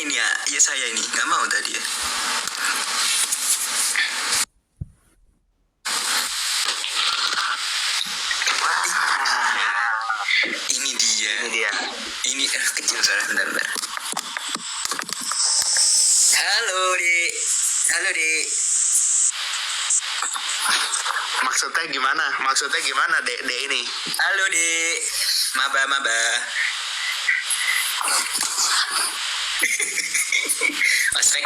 ini ya, ya saya ini nggak mau tadi ya. Ini dia. Ini kecil soalnya, bentar. Halo dek. Maksudnya gimana dek ini? Halo dek, maba. Ospek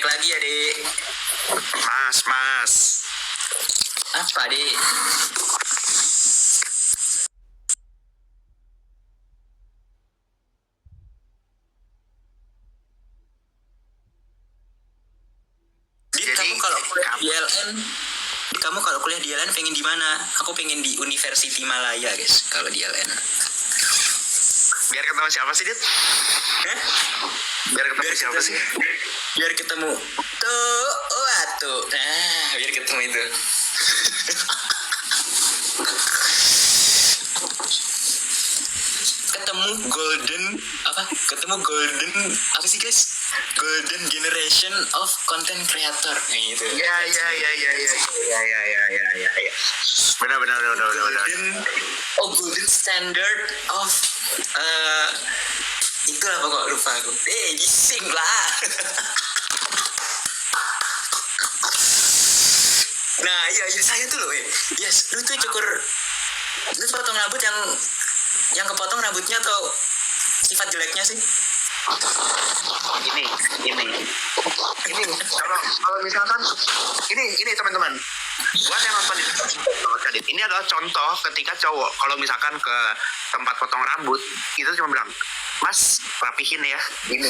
lagi ya dek. Mas. Apa dek? Kamu kalau kuliah di LN pengen di mana? Aku pengen di University Malaya, guys. Kalau di LN. Biar ketemu siapa sih, Dit? Hah? Biar ketemu. Biar ketemu tuh. Nah, biar ketemu itu. Ketemu golden apa sih, guys? Golden generation of content creator gitu. Ya. Benar. Golden standard of itu apa kok lupa aku. Gising lah. Nah, iya saya tuh loh, yes, lu tuh lu potong rambut yang kepotong rambutnya atau sifat jeleknya sih? Ini kalau misalkan ini teman-teman, buat yang nonton ini adalah contoh ketika cowok kalau misalkan ke tempat potong rambut itu cuma bilang, Mas rapihin ya ini.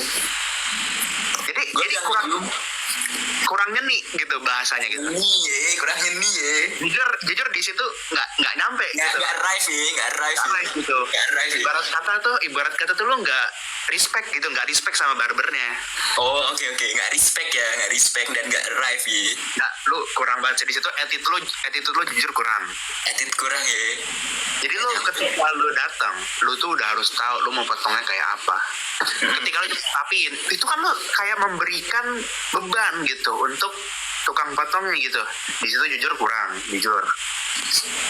Jadi kurang nyeni gitu bahasanya gitu. Kurang nyeni ya. Jujur di situ nggak nyampe gitu. Nggak arrive gitu. Ibarat kata tuh lo nggak respect sama barbernya. Oh oke. Nggak respect dan nggak arrive ya. Nggak, lu kurang banget di situ. Attitude lo jujur kurang. Attitude kurang ya. Jadi lo ketika lo datang, lo tuh udah harus tahu lo mau potongnya kayak apa. Ketika lo rapiin, itu kan lo kayak memberikan beban gitu untuk tukang potongnya gitu. Di situ jujur kurang.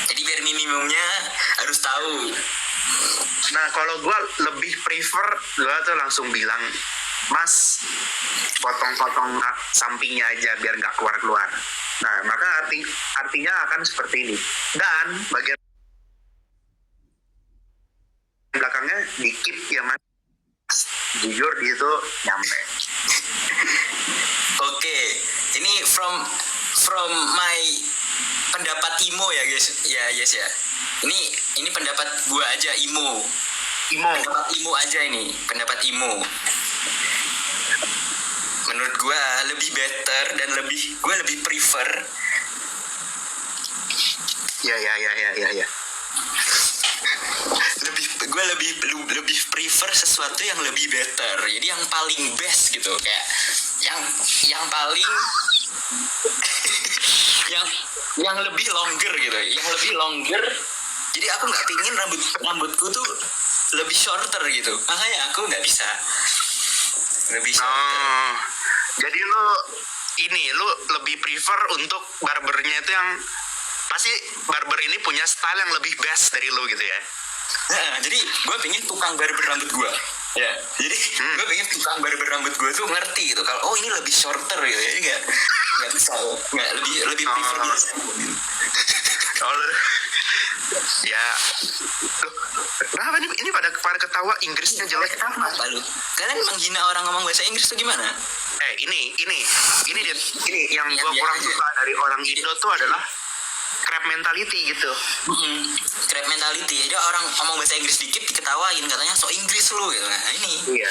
Jadi biar minimumnya harus tahu. Nah kalau gue lebih prefer, gue tuh langsung bilang, Mas potong-potong sampingnya aja biar nggak keluar. Nah maka artinya akan seperti ini. Dan bagian belakangnya di keep ya Mas. Jujur di situ nyampe. Oke, ini from my pendapat Imo ya guys. Ya yes ya. Ini pendapat gua aja Imo. Pendapat Imo aja ini. Pendapat Imo. Menurut gua lebih better dan gua lebih prefer. Ya. Gue lebih prefer sesuatu yang lebih better, jadi yang paling best gitu, kayak yang paling yang lebih longer gitu, jadi aku nggak pingin rambutku tuh lebih shorter gitu, makanya aku nggak bisa lebih shorter. Jadi lu lebih prefer untuk barbernya itu yang pasti barber ini punya style yang lebih best dari lu gitu ya. Nah, jadi gue pengen tukang barber rambut gue. Ya, jadi gue pengen tukang barber rambut gue tuh ngerti gitu. Kalau ini lebih shorter gitu, jadi nggak bisa, nggak lebih prefer biasa. Ya, kenapa ini pada ketawa Inggrisnya jelek? Apa lu? Kalian menghina orang ngomong bahasa Inggris tuh gimana? Ini yang gue kurang suka dari orang Indo tuh adalah crab mentality gitu. Crab mentality. Jadi orang ngomong bahasa Inggris dikit diketawain, katanya so Inggris lu gitu. Nah ini. Iya.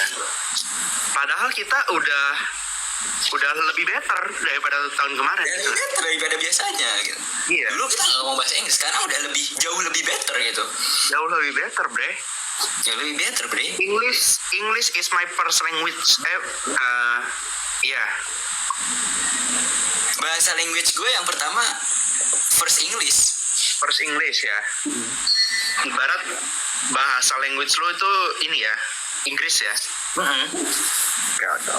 Padahal kita udah lebih better daripada tahun kemarin. Better daripada biasanya gitu. Iya. Dulu kita nggak ngomong bahasa Inggris, sekarang udah jauh lebih better gitu. Jauh lebih better, bre. English is my first language. Bahasa language gue yang pertama first English ya. Ibarat bahasa language lo itu ini ya, Inggris ya. Oke, oke.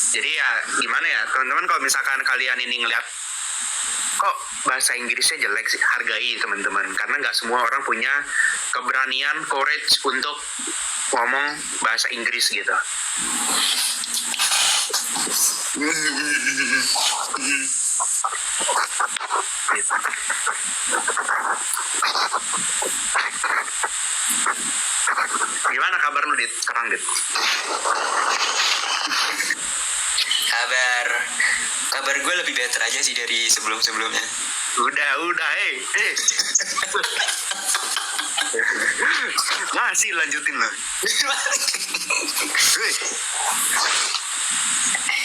Jadi ya gimana ya teman-teman, kalau misalkan kalian ini ngeliat kok bahasa Inggrisnya jelek sih, hargai teman-teman, karena nggak semua orang punya keberanian, courage untuk ngomong bahasa Inggris gitu. Gitu. Gimana kabar lu, Dit? Sekarang, Dit? Kabar gue lebih better aja sih dari sebelumnya. Udah, Masih lanjutin lo.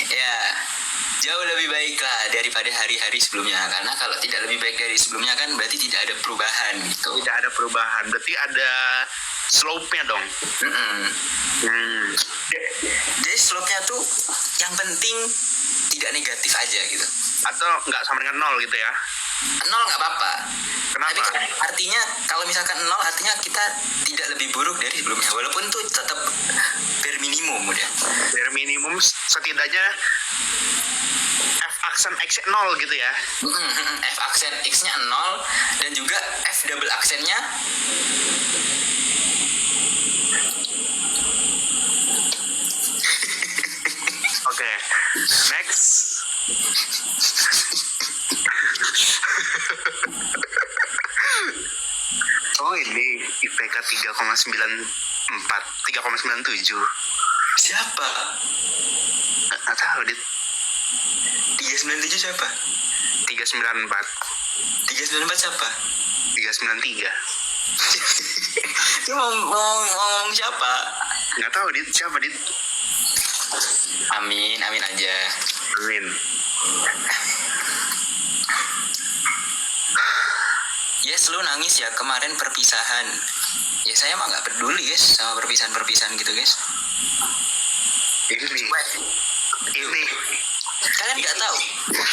Ya, jauh lebih baik lah daripada hari-hari sebelumnya. Karena kalau tidak lebih baik dari sebelumnya kan berarti tidak ada perubahan gitu. Tidak ada perubahan, berarti ada slope-nya dong. Jadi slope-nya tuh yang penting tidak negatif aja gitu. Atau nggak sama dengan 0 gitu ya? 0 nggak apa-apa. Kenapa? Tapi kan artinya kalau misalkan 0 artinya kita tidak lebih buruk dari sebelumnya. Walaupun tuh tetap bare minimum udah. Bare minimum setidaknya F aksen X 0 gitu ya? F aksen X-nya 0 dan juga F double aksennya Oke, next. Oh ini IPK 3,97. siapa? Nggak tahu, Dit. 397 siapa? 394. 394 siapa? 393. Lu mau ngomong siapa? Nggak tahu, Dit. Siapa, Dit? Amin aja. Amin. Yes, lu nangis ya kemarin perpisahan. Ya saya mah nggak peduli guys sama perpisahan gitu guys. Ini. Kalian nggak tahu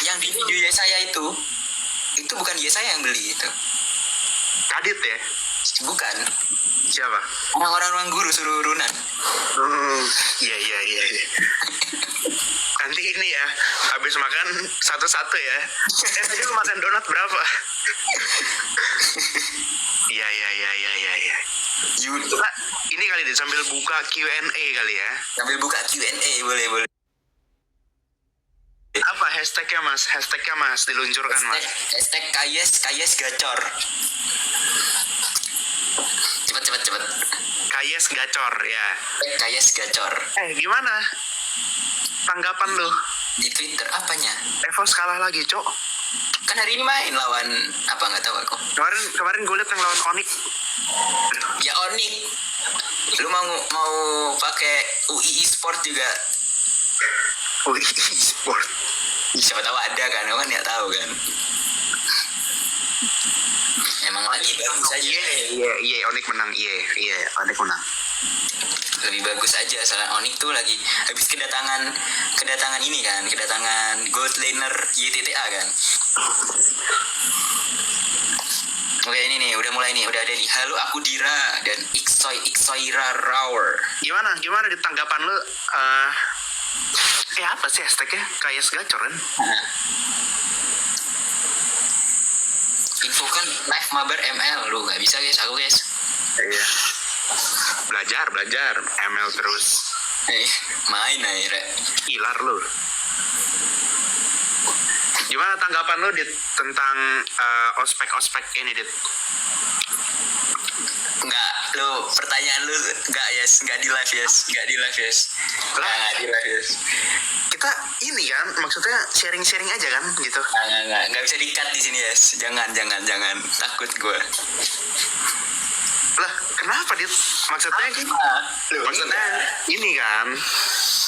yang di video ya saya itu bukan ya saya yang beli itu. Kadit ya? Bukan. Siapa? Orang-orang guru suruh urunan. Iya. Nanti ini ya, habis makan satu-satu ya. Tadi lu makan donat berapa? Iya. Nah, ini kali deh sambil buka Q&A kali ya. Sambil buka Q&A boleh. Apa hashtagnya mas? Diluncurkan mas. Hashtag kayes gacor. Cepet. Kayes gacor ya. Kayes gacor. Gimana tanggapan lu? Di Twitter apanya? Evos kalah lagi, Cok. Kan hari ini main lawan apa nggak tahu aku. Kemarin gue liat yang lawan Onyx. Ya Onyx. Lu mau pakai UI Sport juga. UI Sport. Siapa tahu ada kan, kan nggak tahu kan. Emang lagi bagus aja. Iya, Onyx menang. Iya, Onyx menang. Lebih bagus aja soalnya Onyx tuh lagi habis kedatangan ini kan, kedatangan gold laner YTTA kan. Oke, ini nih udah mulai nih, udah ada nih. Halo, aku Dira dan Iksoira Rower. Gimana di tanggapan lu? Apa sih hashtagnya? Kayes gacor kan? Infokan live mabar ML lu nggak bisa guys, aku guys. Iya. Belajar ML terus. Main aja. Ilar lu. Gimana tanggapan lu Dit tentang ospek ini Dit? Enggak, lu pertanyaan lu enggak di live yes. Kita ini kan maksudnya sharing aja kan gitu. Enggak bisa di-cut di sini yes. Jangan. Takut gue. Lah, kenapa Dit? Maksudnya ini kan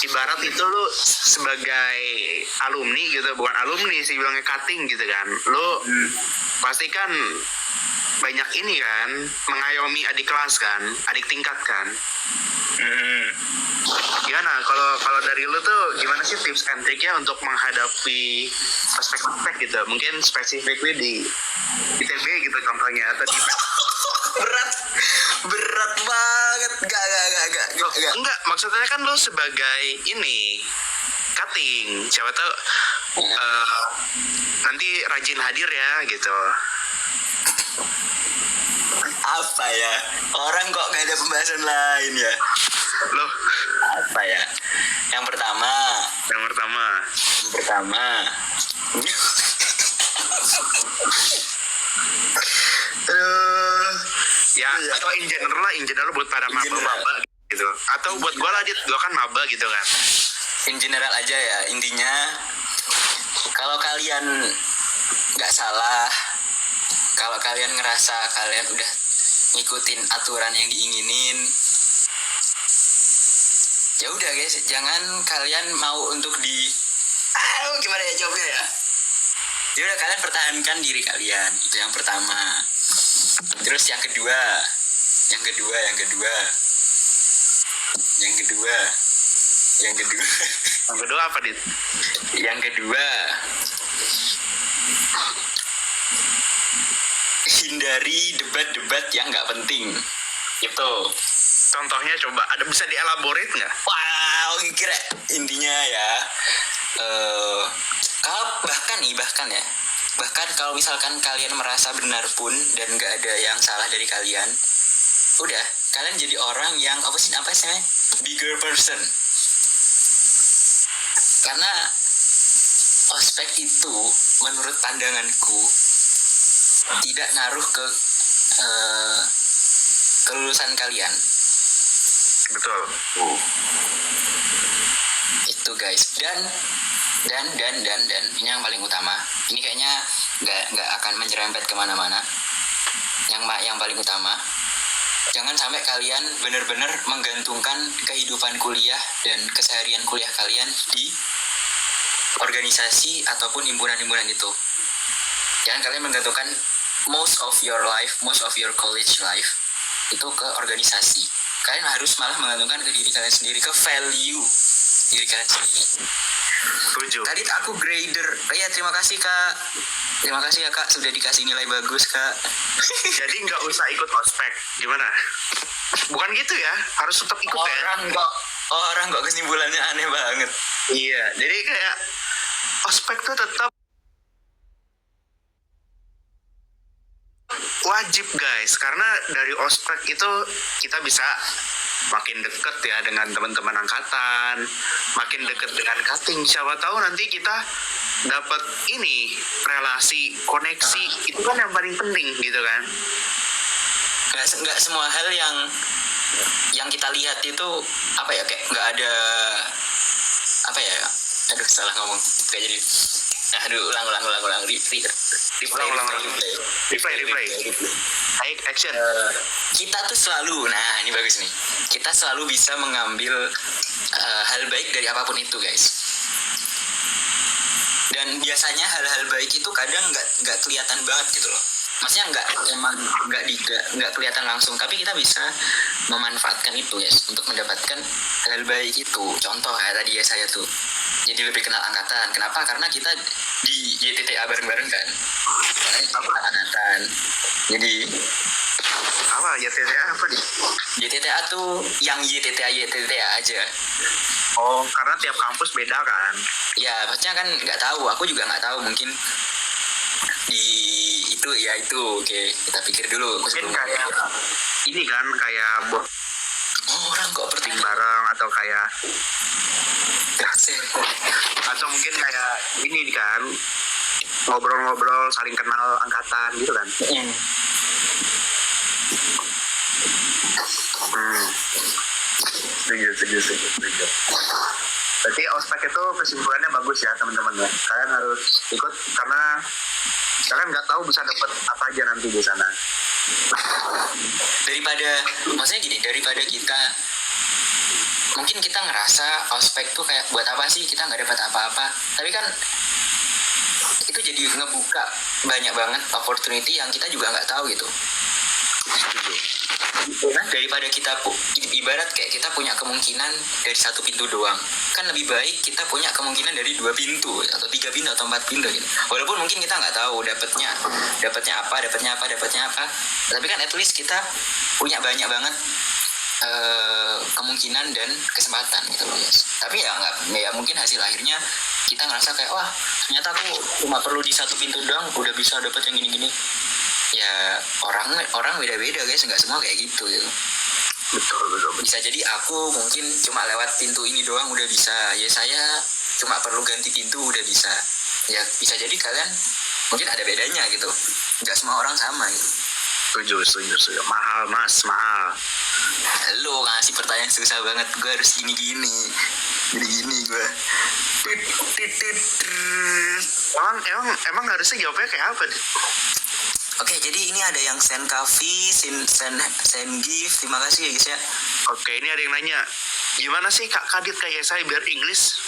ibarat itu lu sebagai alumni gitu, bukan alumni sih bilangnya cutting gitu kan. Lu pasti kan banyak ini kan mengayomi adik kelas kan, adik tingkat kan. Gimana kalau dari lu tuh gimana sih tips and triknya untuk menghadapi aspek-aspek gitu, mungkin specifically di ITB gitu contohnya, atau di berat banget enggak, maksudnya kan lo sebagai ini cutting, siapa tahu nanti rajin hadir ya gitu. Apa ya? Orang kok gak ada pembahasan lain ya? Loh, Apa ya? Yang pertama. yang pertama. Ya, Iya. atau in general buat para In general. maba-maba gitu. Atau buat gua lah, gua kan maba gitu kan. In general aja ya, intinya kalau kalian nggak salah, kalau kalian ngerasa kalian udah ngikutin aturan yang diinginin, ya udah guys, jangan kalian mau untuk gimana ya jawabnya ya? Ya udah, kalian pertahankan diri kalian, itu yang pertama. Terus yang kedua Yang kedua. Yang kedua apa, Dit? Yang kedua, hindari debat-debat yang nggak penting. Itu. Contohnya coba, ada bisa dielaborate nggak? Wow, kira intinya ya. Kalau bahkan kalau misalkan kalian merasa benar pun dan nggak ada yang salah dari kalian, udah, kalian jadi orang yang apa sih namanya, bigger person. Karena ospek itu menurut pandanganku tidak ngaruh ke kelulusan kalian. Betul. Itu guys. Dan ini yang paling utama. Ini kayaknya nggak akan menyerempet kemana-mana. Yang paling utama, jangan sampai kalian benar-benar menggantungkan kehidupan kuliah dan keseharian kuliah kalian di organisasi ataupun himpunan-himpunan itu. Jangan kalian menggantungkan most of your college life itu ke organisasi. Kalian harus malah menggantungkan ke diri kalian sendiri, ke value diri kalian sendiri. Setuju. Tadi aku grader. Iya, terima kasih Kak. Terima kasih ya Kak, sudah dikasih nilai bagus Kak. Jadi nggak usah ikut ospek. Gimana? Bukan gitu ya, harus tetap ikut ya. Orang kok kesimpulannya aneh banget. Iya, jadi kayak ospek tuh tetap wajib guys, karena dari ospek itu kita bisa makin deket ya dengan teman-teman angkatan, makin deket dengan cutting. Siapa tahu nanti kita dapat ini relasi, koneksi, itu kan yang paling penting gitu kan. Nggak semua hal yang kita lihat itu apa ya, kayak nggak ada apa ya, aduh salah ngomong, kayak jadi ulang Replay. Ayo, action. Kita tuh selalu, nah ini bagus nih, kita selalu bisa mengambil hal baik dari apapun itu guys. Dan biasanya hal-hal baik itu kadang nggak kelihatan banget gitu loh. Maksudnya nggak kelihatan langsung, tapi kita bisa memanfaatkan itu guys untuk mendapatkan hal baik itu. Contoh kayak tadi ya, saya tuh jadi lebih kenal angkatan. Kenapa? Karena kita di YTTA bareng-bareng kan. Karena kita kenal angkatan. Jadi Apa YTTA apa nih? YTTA tuh yang YTTA aja. Oh, karena tiap kampus beda kan. Ya, maksudnya kan nggak tahu. Aku juga nggak tahu. Mungkin di itu ya itu. Oke, kita pikir dulu. Mungkin kayak ini kan, kayak buat orang kok bertanya bareng atau kayak atau mungkin kayak ini kan, ngobrol-ngobrol saling kenal angkatan gitu kan. Setuju. Berarti ospek itu kesimpulannya bagus ya teman-teman ya. Kalian harus ikut karena kalian nggak tahu bisa dapat apa aja nanti di sana. Daripada kita mungkin kita ngerasa ospek tuh kayak buat apa sih, kita nggak dapat apa-apa, tapi kan itu jadi ngebuka banyak banget opportunity yang kita juga nggak tahu gitu. Nah, daripada kita ibarat kayak kita punya kemungkinan dari satu pintu doang, kan lebih baik kita punya kemungkinan dari 2 pintu atau 3 pintu atau 4 pintu gitu. Walaupun mungkin kita nggak tahu dapatnya apa, tapi kan at least kita punya banyak banget kemungkinan dan kesempatan gitu loh guys. Tapi ya nggak, ya mungkin hasil akhirnya kita ngerasa kayak wah ternyata aku cuma perlu di satu pintu doang udah bisa dapet yang gini-gini. Ya orang beda-beda guys, nggak semua kayak gitu gitu. Betul. Bisa jadi aku mungkin cuma lewat pintu ini doang udah bisa, ya saya cuma perlu ganti pintu udah bisa. Ya bisa jadi kalian mungkin ada bedanya gitu, nggak semua orang sama gitu. Setuju. Mahal mas, mahal. Lo ngasih pertanyaan susah banget, gue harus gini gue. Emang harusnya jawabnya kayak apa? Oke, jadi ini ada yang send coffee, send gift, terima kasih ya guys ya. Oke, ini ada yang nanya, gimana sih Kak Kadit kayak saya biar English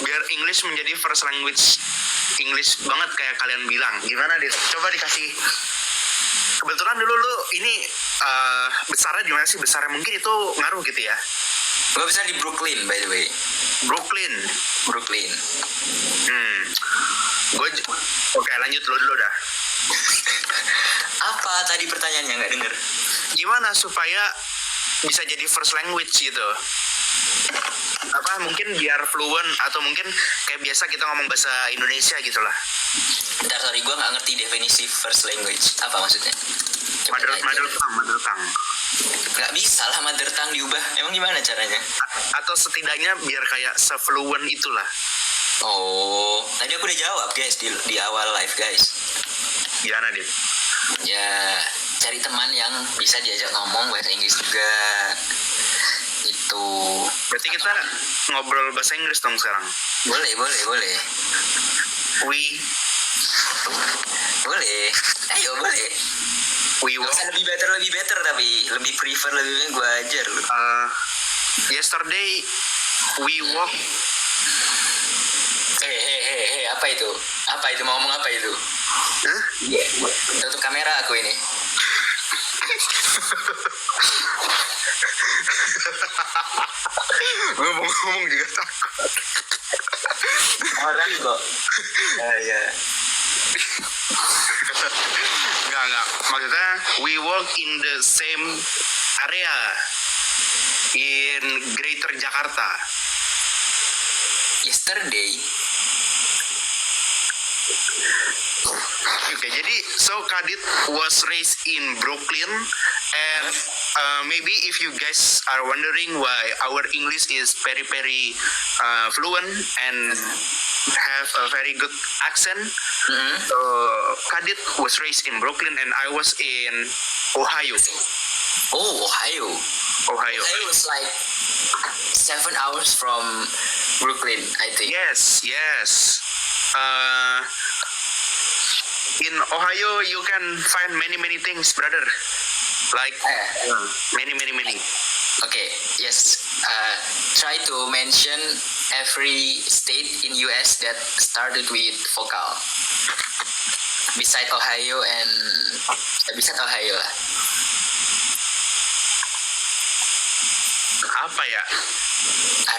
biar English menjadi first language English banget kayak kalian bilang. Gimana Dit? Coba dikasih. Kebetulan dulu lu ini besarnya di mana sih? Besarnya mungkin itu ngaruh gitu ya. Gue besar di Brooklyn by the way. Brooklyn. Oke, lanjut lo dulu dah. Apa tadi pertanyaannya, nggak denger? Gimana supaya bisa jadi first language gitu? Apa mungkin biar fluent atau mungkin kayak biasa kita ngomong bahasa Indonesia gitu lah. Bentar, sorry, gue nggak ngerti definisi first language. Apa maksudnya? Mother tongue. Nggak bisa lah mother tongue diubah. Emang gimana caranya? Atau setidaknya biar kayak se-fluent itulah. Oh, tadi aku udah jawab guys di awal live guys. Gimana Dit? Ya, cari teman yang bisa diajak ngomong bahasa Inggris juga. Itu. Berarti kita ngobrol bahasa Inggris dong sekarang. Boleh. We Boleh. Ayo boleh. We Gak walk. usah lebih better tapi lebih prefer lebih gue ajar lu. Yesterday we walk. Hei, apa itu? Mau ngomong apa itu? Hah? Tutup kamera aku ini. Ngomong juga takut. Orang kok. Ya. Enggak. Maksudnya we walk in the same area in Greater Jakarta. Yesterday. Okay, jadi so Kadit was raised in Brooklyn, and maybe if you guys are wondering why our English is very fluent and have a very good accent, Kadit was raised in Brooklyn and I was in Ohio. Oh, Ohio. Ohio is like 7 hours from Brooklyn, I think. Yes. In Ohio, you can find many things, brother. Like many. Okay, yes. Try to mention every state in US that started with vowel. Beside Ohio lah. Apa ya?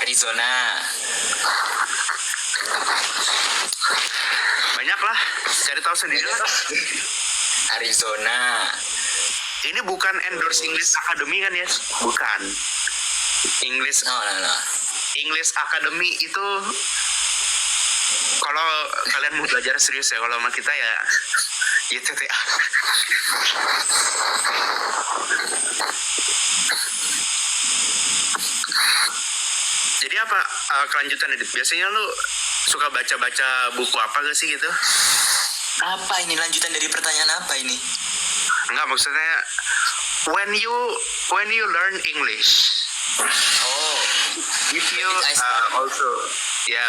Arizona. Banyak lah, cari tahu sendiri lah. Arizona. Ini bukan endorse English Academy kan ya? Bukan. English No. English Academy itu kalau kalian mau belajar serius ya, kalau sama kita ya YTTA. Jadi apa kelanjutannya? Biasanya lu suka baca-baca buku apa gak sih gitu? Apa ini lanjutan dari pertanyaan apa ini? Enggak, maksudnya when you learn English. Oh, Did you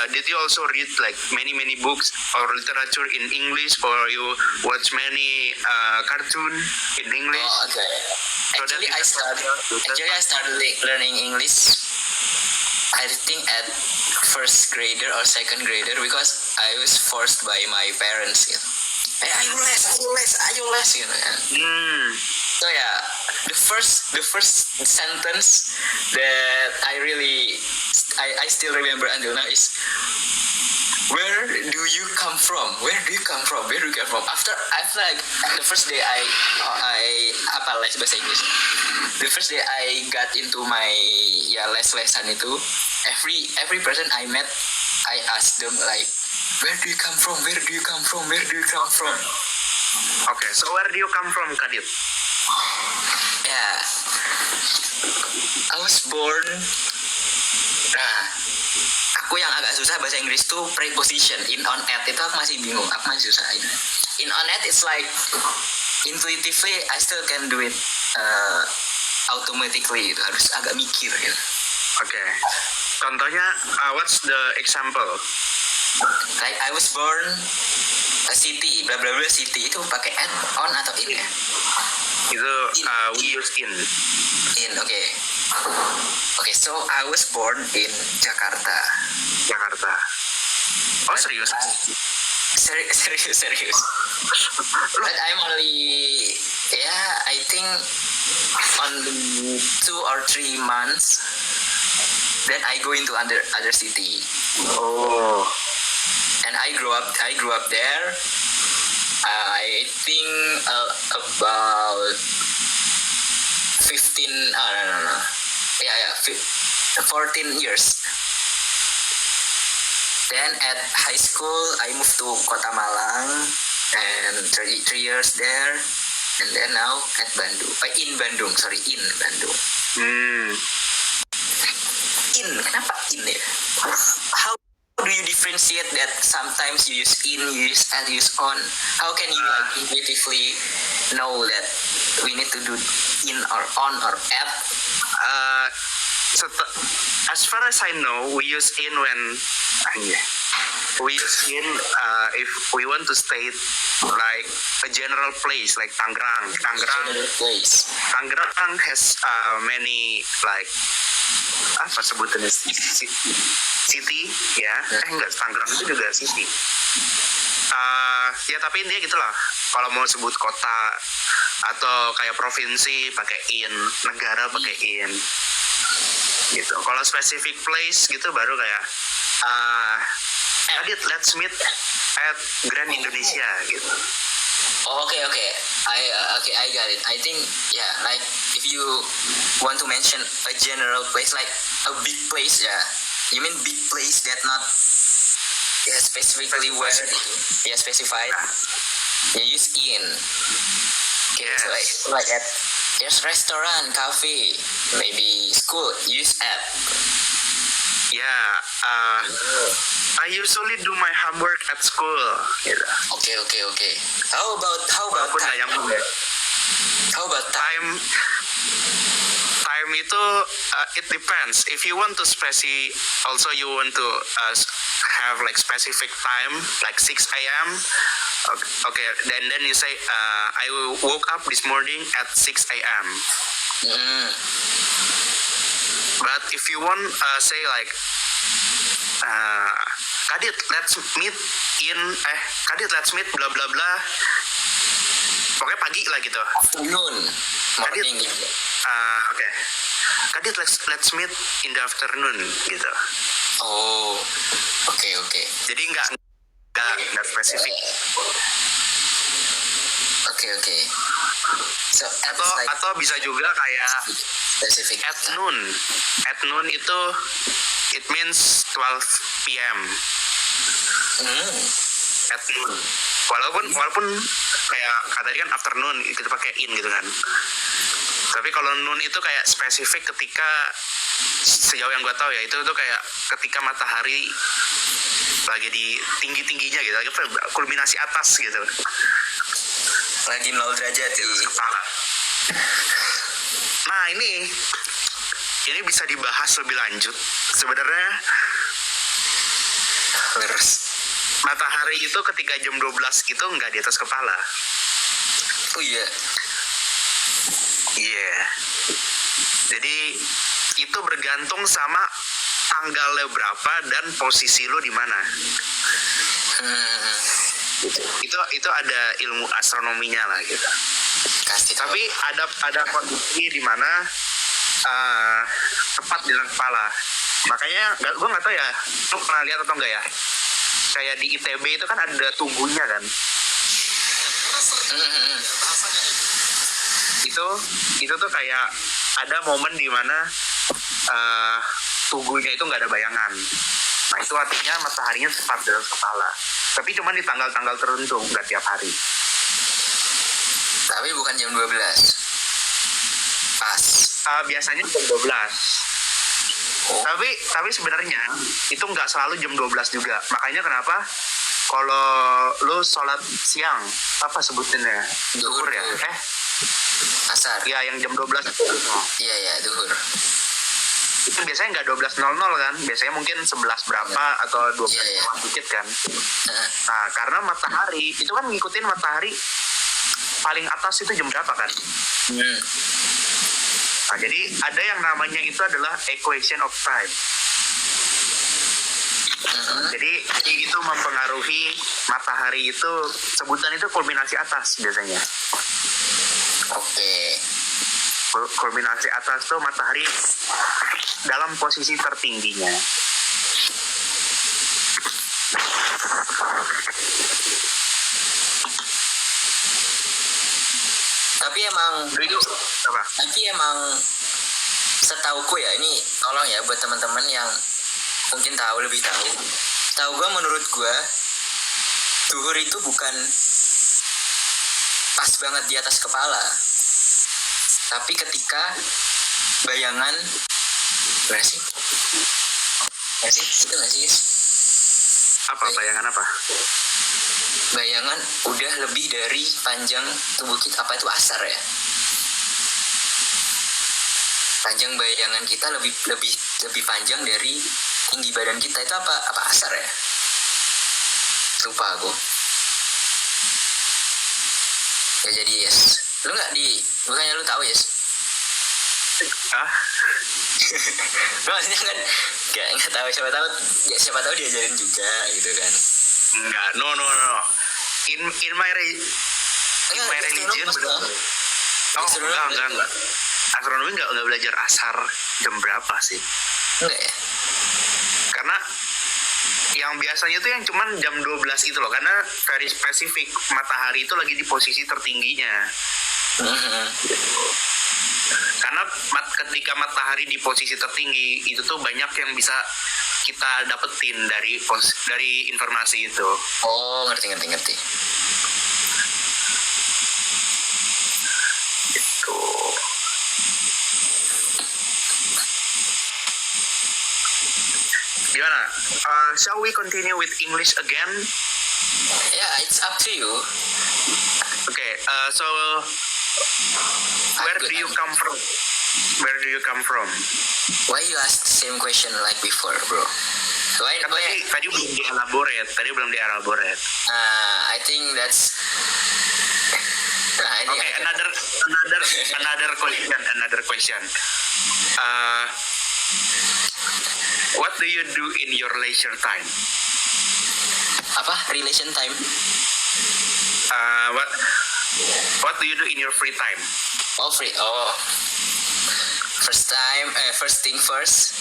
did you also read like many books or literature in English, or you watch many cartoon in English? Oh, okay. Actually, I started learning English, I think at first grader or second grader, because I was forced by my parents gitu. Ayo les gitu kan. So yeah, the first sentence that I still remember until now is where do you come from? Where do you come from? Where do you come from? After like the first day I apa les bahasa Inggris. The first day I got into my lesan itu, every person I met, I asked them like, where do you come from? Where do you come from? Where do you come from? Okay, so where do you come from, Kadit? Yeah, I was born. Nah, aku yang agak susah bahasa Inggris tuh preposition. In, on, at itu aku masih bingung. Aku masih susah. In, on, at it's like intuitively I still can do it automatically gitu. Harus agak mikir gitu. Okay. Contohnya, what's the example? Like I was born a city, bla bla bla city, itu pakai at, on atau in ya? Itu we use in. In, okay. Okay, so I was born in Jakarta. Jakarta. Oh, serius? Serius. But I'm only, I think only 2 or 3 months. Then I go into other city. Oh. And I grew up there. I think about 15. No. Yeah. 14 years. Then at high school, I moved to Kota Malang, and 3 years there. And then now at Bandung. In Bandung. In, kenapa in ya? How do you differentiate that sometimes you use in, you use and, you use on? How can you intuitively know that we need to do in or on or at? As far as I know, we use in when we use in if we want to state like a general place like Tangerang. General place. Tangerang has many like apa sebutannya city ya. Enggak, Tangerang itu juga city. Ya tapi intinya gitulah. Kalau mau sebut kota atau kayak provinsi pakai in, negara pakai in. Gitu. Kalau specific place gitu baru kayak Adit, let's meet at Grand Indonesia gitu. Oh, okay. I got it. I think like if you want to mention a general place, like a big place, you mean big place that not specifically where specified. You use in. Okay, yes. So like at there's restaurant, cafe, maybe school, use at. Yeah, I usually do my homework at school. Gitu. Okay. How about time? How about time? Time itu it depends. If you want to also you want to have like specific time, like 6 a.m. Okay, then you say I woke up this morning at 6 a.m. But if you want say like Kadit, let's meet bla bla bla. Pokoknya pagi lah gitu. Afternoon, morning. Okay. Kadit, let's meet in the afternoon gitu. Oh, okay. Jadi nggak spesifik. Okay. So atau bisa juga kayak specific at noon. At noon itu it means 12 p.m. At noon. Walaupun kayak tadi kan afternoon kita pakai in gitu kan. Tapi kalau noon itu kayak spesifik ketika sejauh yang gue tahu ya itu tuh kayak ketika matahari lagi di tingginya gitu, lagi kulminasi atas gitu. Lagi 0 derajat di kepala. Nah ini bisa dibahas lebih lanjut. Sebenarnya terus matahari itu ketika jam 12 gitu nggak di atas kepala. Oh iya. Iya. Jadi itu bergantung sama tanggalnya berapa dan posisi lo di mana. Itu ada ilmu astronominya lah gitu. Tapi ada kondisi di mana tepat di dalam kepala. Makanya gue nggak tahu ya, lo pernah lihat atau enggak ya? kayak di ITB itu kan ada tugunya kan. Itu tuh kayak ada momen di mana tugunya itu nggak ada bayangan. Nah itu artinya mataharinya tepat dalam kepala. Tapi cuma di tanggal-tanggal tertentu, nggak tiap hari. Tapi bukan jam 12. Pas. Biasanya jam 12. Oh. Tapi sebenarnya itu nggak selalu jam 12 juga. Makanya kenapa kalau lu sholat siang, apa sebutinnya? Duhur ya? Asar. Ya yang jam 12. Iya, duhur. Itu biasanya nggak 12.00 kan? Biasanya mungkin 11 berapa atau 12 dikit kan? Nah, karena matahari, itu kan ngikutin matahari paling atas itu jam berapa kan? Nah, jadi ada yang namanya itu adalah equation of time. Jadi itu mempengaruhi matahari itu, sebutan itu kulminasi atas biasanya. Oke. Kulminasi atas tuh matahari dalam posisi tertingginya. Tapi emang Itu apa? setauku ya, ini tolong ya buat teman-teman yang mungkin lebih tahu. Tahu gue, menurut gue duhur itu bukan pas banget di atas kepala. Tapi ketika bayangan gimana sih? Itu nggak sih, guys? Apa bayangan apa? Bayangan udah lebih dari panjang tubuh kita. Apa itu asar ya? Panjang bayangan kita lebih panjang dari tinggi badan kita. Itu apa asar ya? Lupa aku. Ya jadi yes. Lu nggak bukannya lu tahu yes? Maksudnya kan nggak tahu, siapa tahu diajarin juga gitu kan. Enggak, no. In my religion benar. Enggak. Astronomi enggak belajar asar jam berapa sih? Enggak ya? Karena yang biasanya itu yang cuman jam 12 itu loh, karena very spesifik, matahari itu lagi di posisi tertingginya. Karena ketika matahari di posisi tertinggi itu tuh banyak yang bisa kita dapetin dari informasi itu. Oh, ngerti. Gitu. Gimana? Shall we continue with English again? Yeah, it's up to you. Okay. So where do you come from? Why you ask the same question like before, bro? Tadi belum dielaborate. I think that's. Okay, another question. What do you do in your leisure time? Apa? Relation time? What do you do in your free time? Oh, free. Oh. First thing first.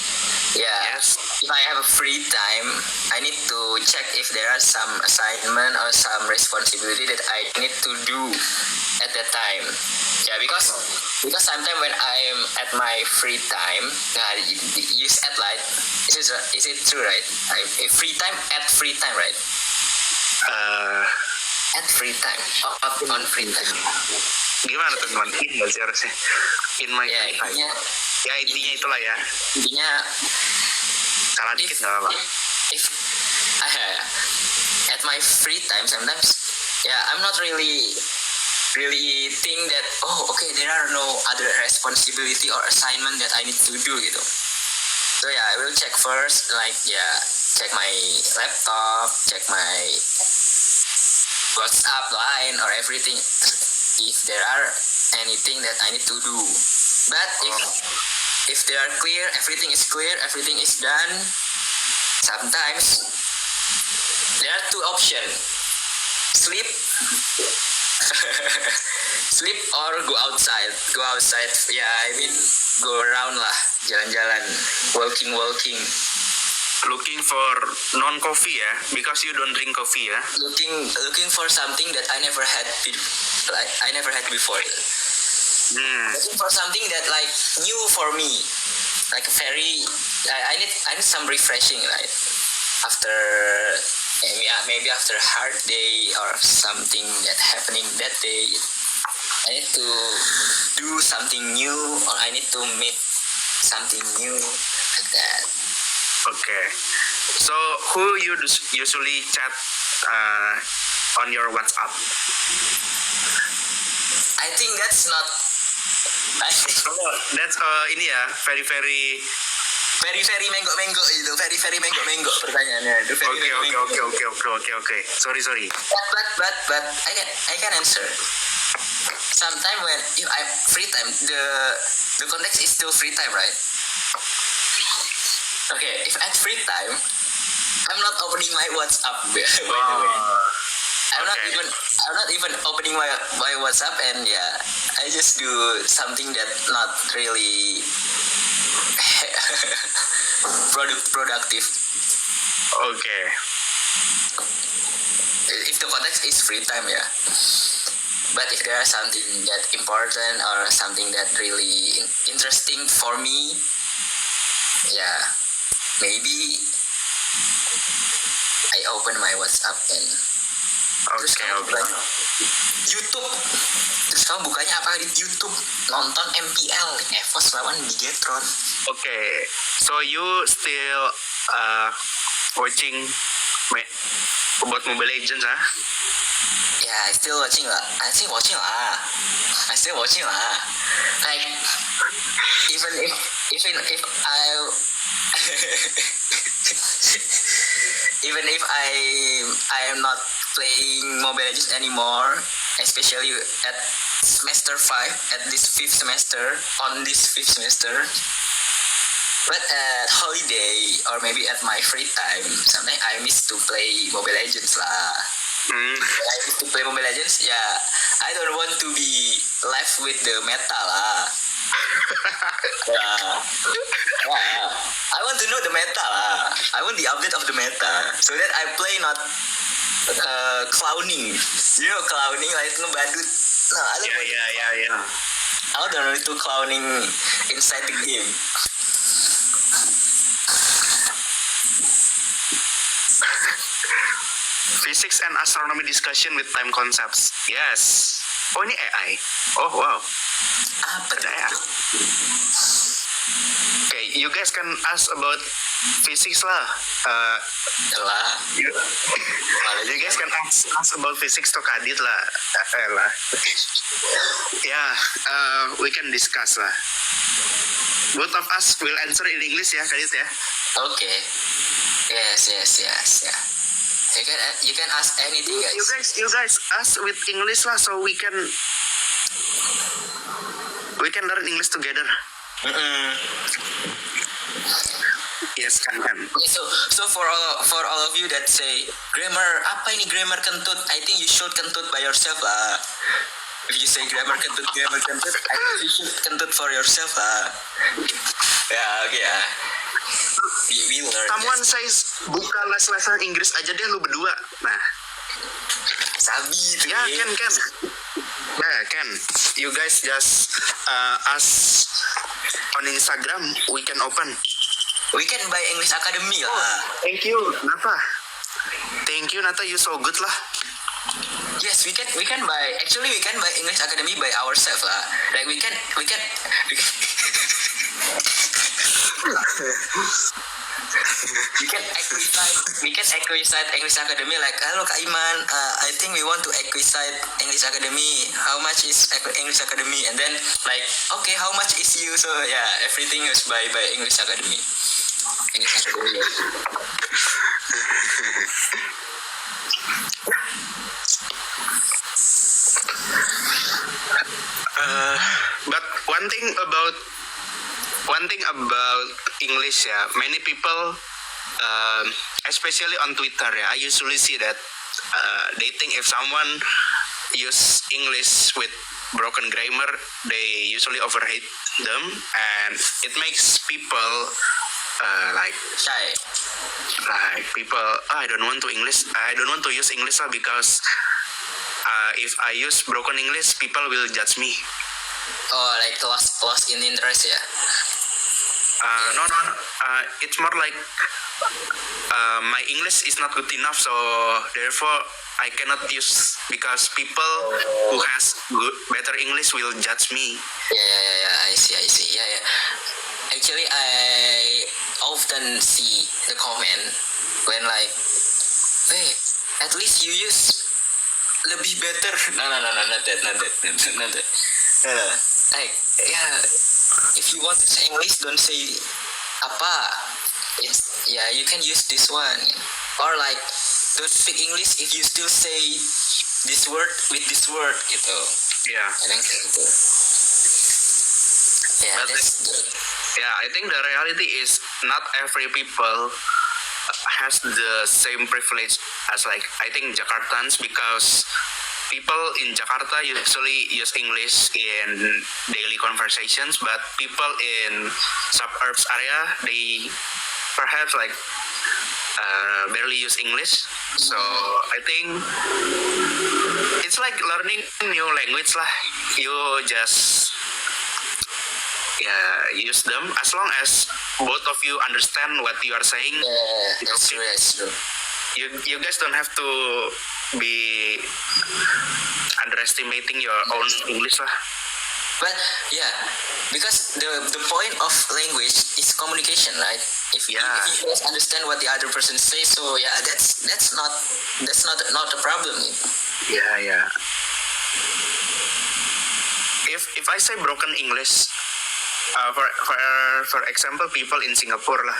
Yeah. Yes. If I have a free time, I need to check if there are some assignment or some responsibility that I need to do at that time. Yeah, because sometimes when I'm at my free time, you said like, is it true, right? Free time, right? At free time, on free time. Gimana teman? In nggak sih harusnya? In my free time. Intinya itulah ya. Intinya salah dikit nggak apa-apa. If at my free time sometimes, I'm not really think that there are no other responsibility or assignment that I need to do gitu. So I will check first, like check my laptop, check my WhatsApp, line, or everything. If there are anything that I need to do, but if they are clear, everything is done. Sometimes there are two options: sleep, sleep or go outside. Yeah, I mean go around lah, jalan-jalan, walking. looking for non-coffee ya, because you don't drink coffee ya. Looking for something that I never had before. Looking for something that like new for me, like very. I need some refreshing, right? After maybe after a hard day or something that happening that day, I need to do something new, or I need to meet something new like that. Okay. So who you usually chat on your WhatsApp? I think that's not. I think Oh, that's ini ya, very very menggo itu, very menggo pertanyaannya itu. Okay. Sorry. But I can answer. Sometimes when if I free time, the context is still free time, right? Okay, if at free time, I'm not opening my WhatsApp by the way. I'm not even opening my WhatsApp, and yeah, I just do something that not really productive. Okay. If the context is free time, yeah. But if there is something that important or something that really interesting for me, yeah, maybe I open my WhatsApp and terus kamu buka YouTube. Terus kamu bukanya apa di YouTube? Nonton MPL, EVOS lawan Bigetron. Okay. So you still watching about Mobile Legends, huh? Yeah, I still watching lah. I still watching lah. Like even if I even if I am not playing Mobile Legends anymore, especially at semester 5, at this fifth semester, but at holiday or maybe at my free time, sometimes I miss to play Mobile Legends lah. I miss to play Mobile Legends. Yeah, I don't want to be left with the meta lah. Yeah. I want to know the meta lah. I want the update of the meta so that I play not clowning. You know clowning like ngebadut. No, I don't want. Yeah. I don't want to clowning inside the game. Physics and astronomy discussion with time concepts. Yes. Oh, ini AI. Oh, wow. Apa Ada AI. Okay, you guys can ask about physics lah. lah? You guys can ask about physics to Kadit lah. Lah. Yeah, we can discuss lah. Both of us will answer in English ya, Kadit ya. Okay. Yes. Yeah. You can ask anything, guys. You guys ask with English lah, so we can learn English together. Yes, kan. Okay, so for all of you that say grammar apa ini grammar kentut, I think you should kentut by yourself lah. If you say grammar kentut, I think you should kentut for yourself lah. Yeah, okay ya. We learn. Someone says buka les-lesan Inggris aja deh lu berdua. Nah, sabi itu. ya kan. Nah, kan. You guys just ask on Instagram, we can open. We can buy English Academy lah. Oh, thank you, Nata. Thank you, Nata. You so good lah. Yes, we can buy. Actually, we can buy English Academy by ourselves lah. Like we can. We can acquire English Academy like, hello Kak Iman, I think we want to acquire English Academy. How much is English Academy? And then like, okay, how much is you? So yeah, everything is by English Academy. But one thing about English ya, many people, especially on Twitter ya, I usually see that they think if someone use English with broken grammar, they usually overhate them, and it makes people like Shy. people, I don't want to use English lah, because if I use broken English, people will judge me. Oh, like lost in interest ya. No, it's more like my English is not good enough, so therefore I cannot use, because people who has better English will judge me. Yeah. I see. Yeah. Actually, I often see the comment when like, hey, at least you use lebih better. No, not that. Like, yeah, if you want to say English, don't say apa. You can use this one. Or like, don't speak English if you still say this word with this word gitu. Yeah. Kadang kayak gitu. Yeah, But that's good. Yeah, I think the reality is not every people has the same privilege as, like, I think Jakartans, because people in Jakarta usually use English in daily conversations, but people in suburbs area, they perhaps like barely use English. So I think it's like learning new language lah. You just use them as long as both of you understand what you are saying. Yeah, that's true. You guys don't have to be underestimating your own English lah. But yeah, because the point of language is communication, right? If you guys understand what the other person says, so yeah, that's not a problem. Yeah. If I say broken English, for example, people in Singapore lah,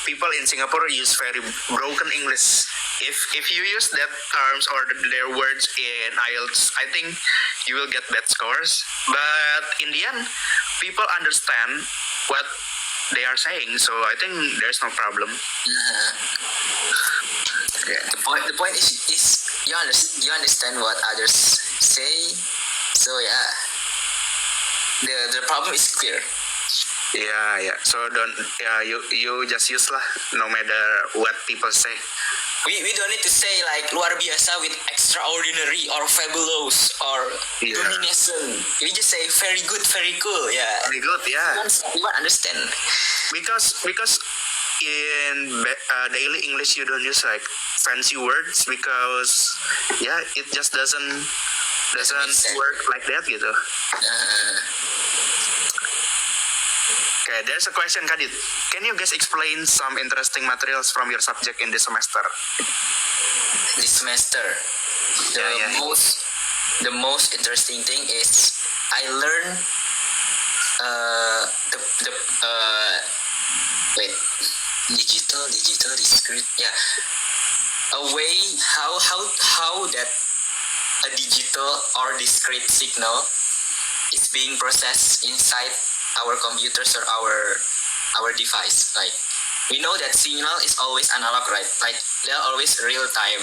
people in Singapore use very broken English. If you use that terms or their words in IELTS, I think you will get bad scores. But in the end, people understand what they are saying, so I think there's no problem. Yeah. The point is you understand what others say, so yeah, the problem is clear. Yeah. So you just use lah, no matter what people say. We don't need to say like luar biasa with extraordinary or fabulous or domination. We just say very good, very cool. Yeah. Very good. Yeah. Everyone understand. Because in daily English you don't use like fancy words, because it just doesn't work like that gitu. Okay, there's a question, Kadit. Can you guys explain some interesting materials from your subject in this semester? This semester, the most interesting thing is I learned digital discrete. Yeah, a way how that a digital or discrete signal is being processed inside our computers or our device. Like, we know that signal is always analog, right? Like, they're always real time.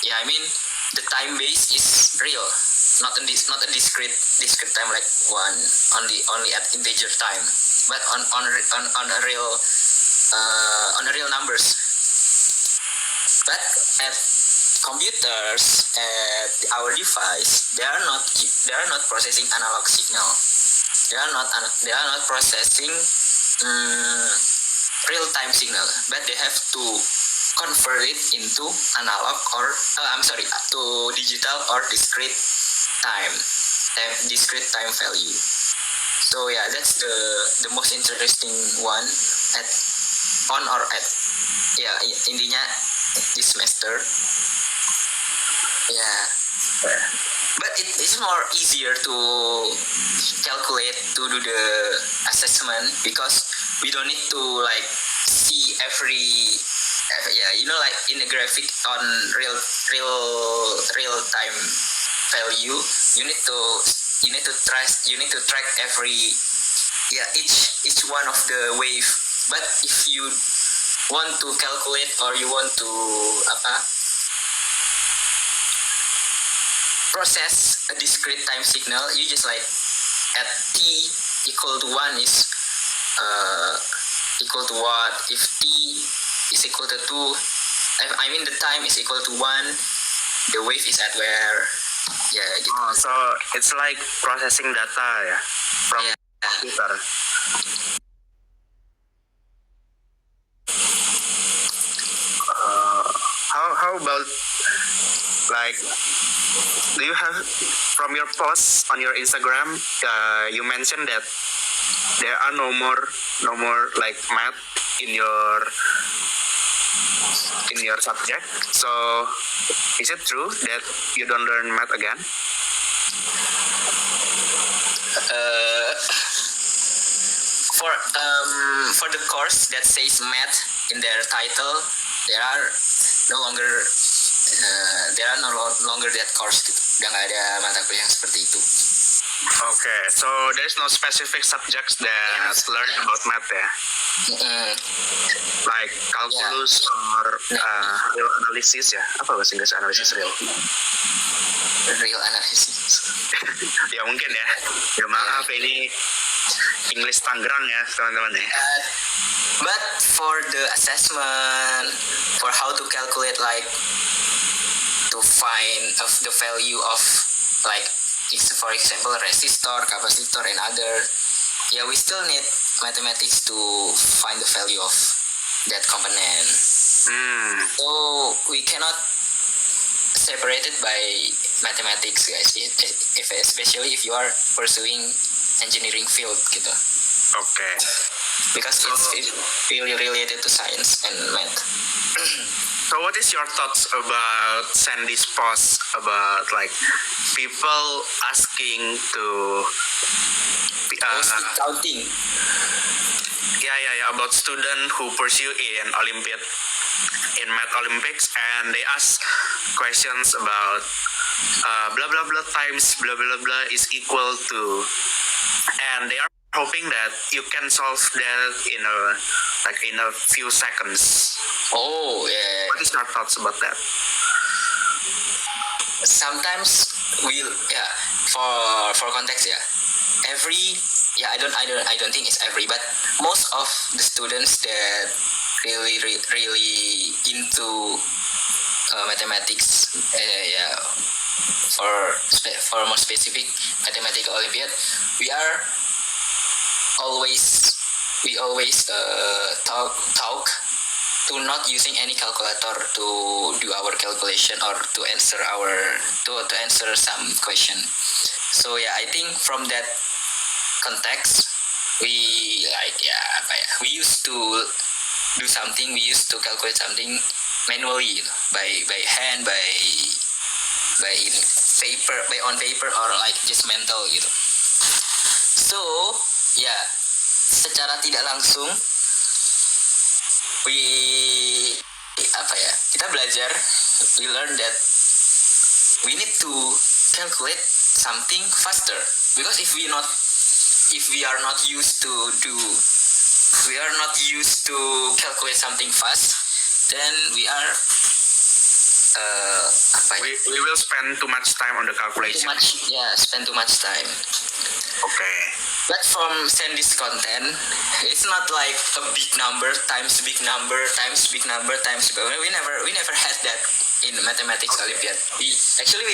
Yeah, I mean, the time base is real, not a discrete time, like only at integer time, but on a real numbers. But at computers, at our device, they are not processing analog signal. They are not processing real time signal, but they have to convert it into analog or to digital or discrete time value. So yeah, that's the most interesting one intinya this semester. Yeah. But it is more easier to calculate, to do the assessment, because we don't need to like see every like in the graphic on real time value. You need to track every each one of the wave. But if you want to calculate or you want to process a discrete time signal, you just like at t equal to 1 is equal to what? If t is equal to 2, I mean the time is equal to 1, the wave is at where? Yeah, gitu. Oh, so it's like processing data ya from Yeah. computer. How about like, do you have from your posts on your Instagram? You mentioned that there are no more like math in your subject. So is it true that you don't learn math again? For the course that says math in their title, there are no longer that course gitu. Udah nggak ada mata kuliah yang seperti itu. Okay, so there's no specific subjects that learn about math ya, like calculus or real analysis ya. Apa bahasa Inggris analisis real? Real analysis. Ya mungkin ya. Ya maaf ini English Tangerang ya teman-teman ya. But for the assessment, for how to calculate like to find of the value of like for example resistor, capacitor and other, yeah, we still need mathematics to find the value of that component. So we cannot separate it by mathematics, guys. If especially if you are pursuing engineering field gitu. Okay. Because it's really related to science and math. So what is your thoughts about Sandy's post about like people asking to Counting. yeah, about student who pursue in Olympiad in math Olympics, and they ask questions about blah blah blah times blah blah blah is equal to, and they are hoping that you can solve that in a few seconds. Oh yeah. What is your thoughts about that? Sometimes for context I don't think it's every, but most of the students that really into mathematics, for more specific mathematical Olympiad, we always talk to not using any calculator to do our calculation or to answer some question. So yeah, I think from that context, we used to do something, we used to calculate something manually by hand, by paper, on paper, or like just mental gitu. So yeah, secara tidak langsung kita belajar, we learn that we need to calculate something faster, because if we are not used to calculate something fast, then we are we will spend too much time on the calculation. Spend too much time. Okay. But from Sandy's content, it's not like a big number times big number times big number times big number. We never had that in mathematics Olympiad. We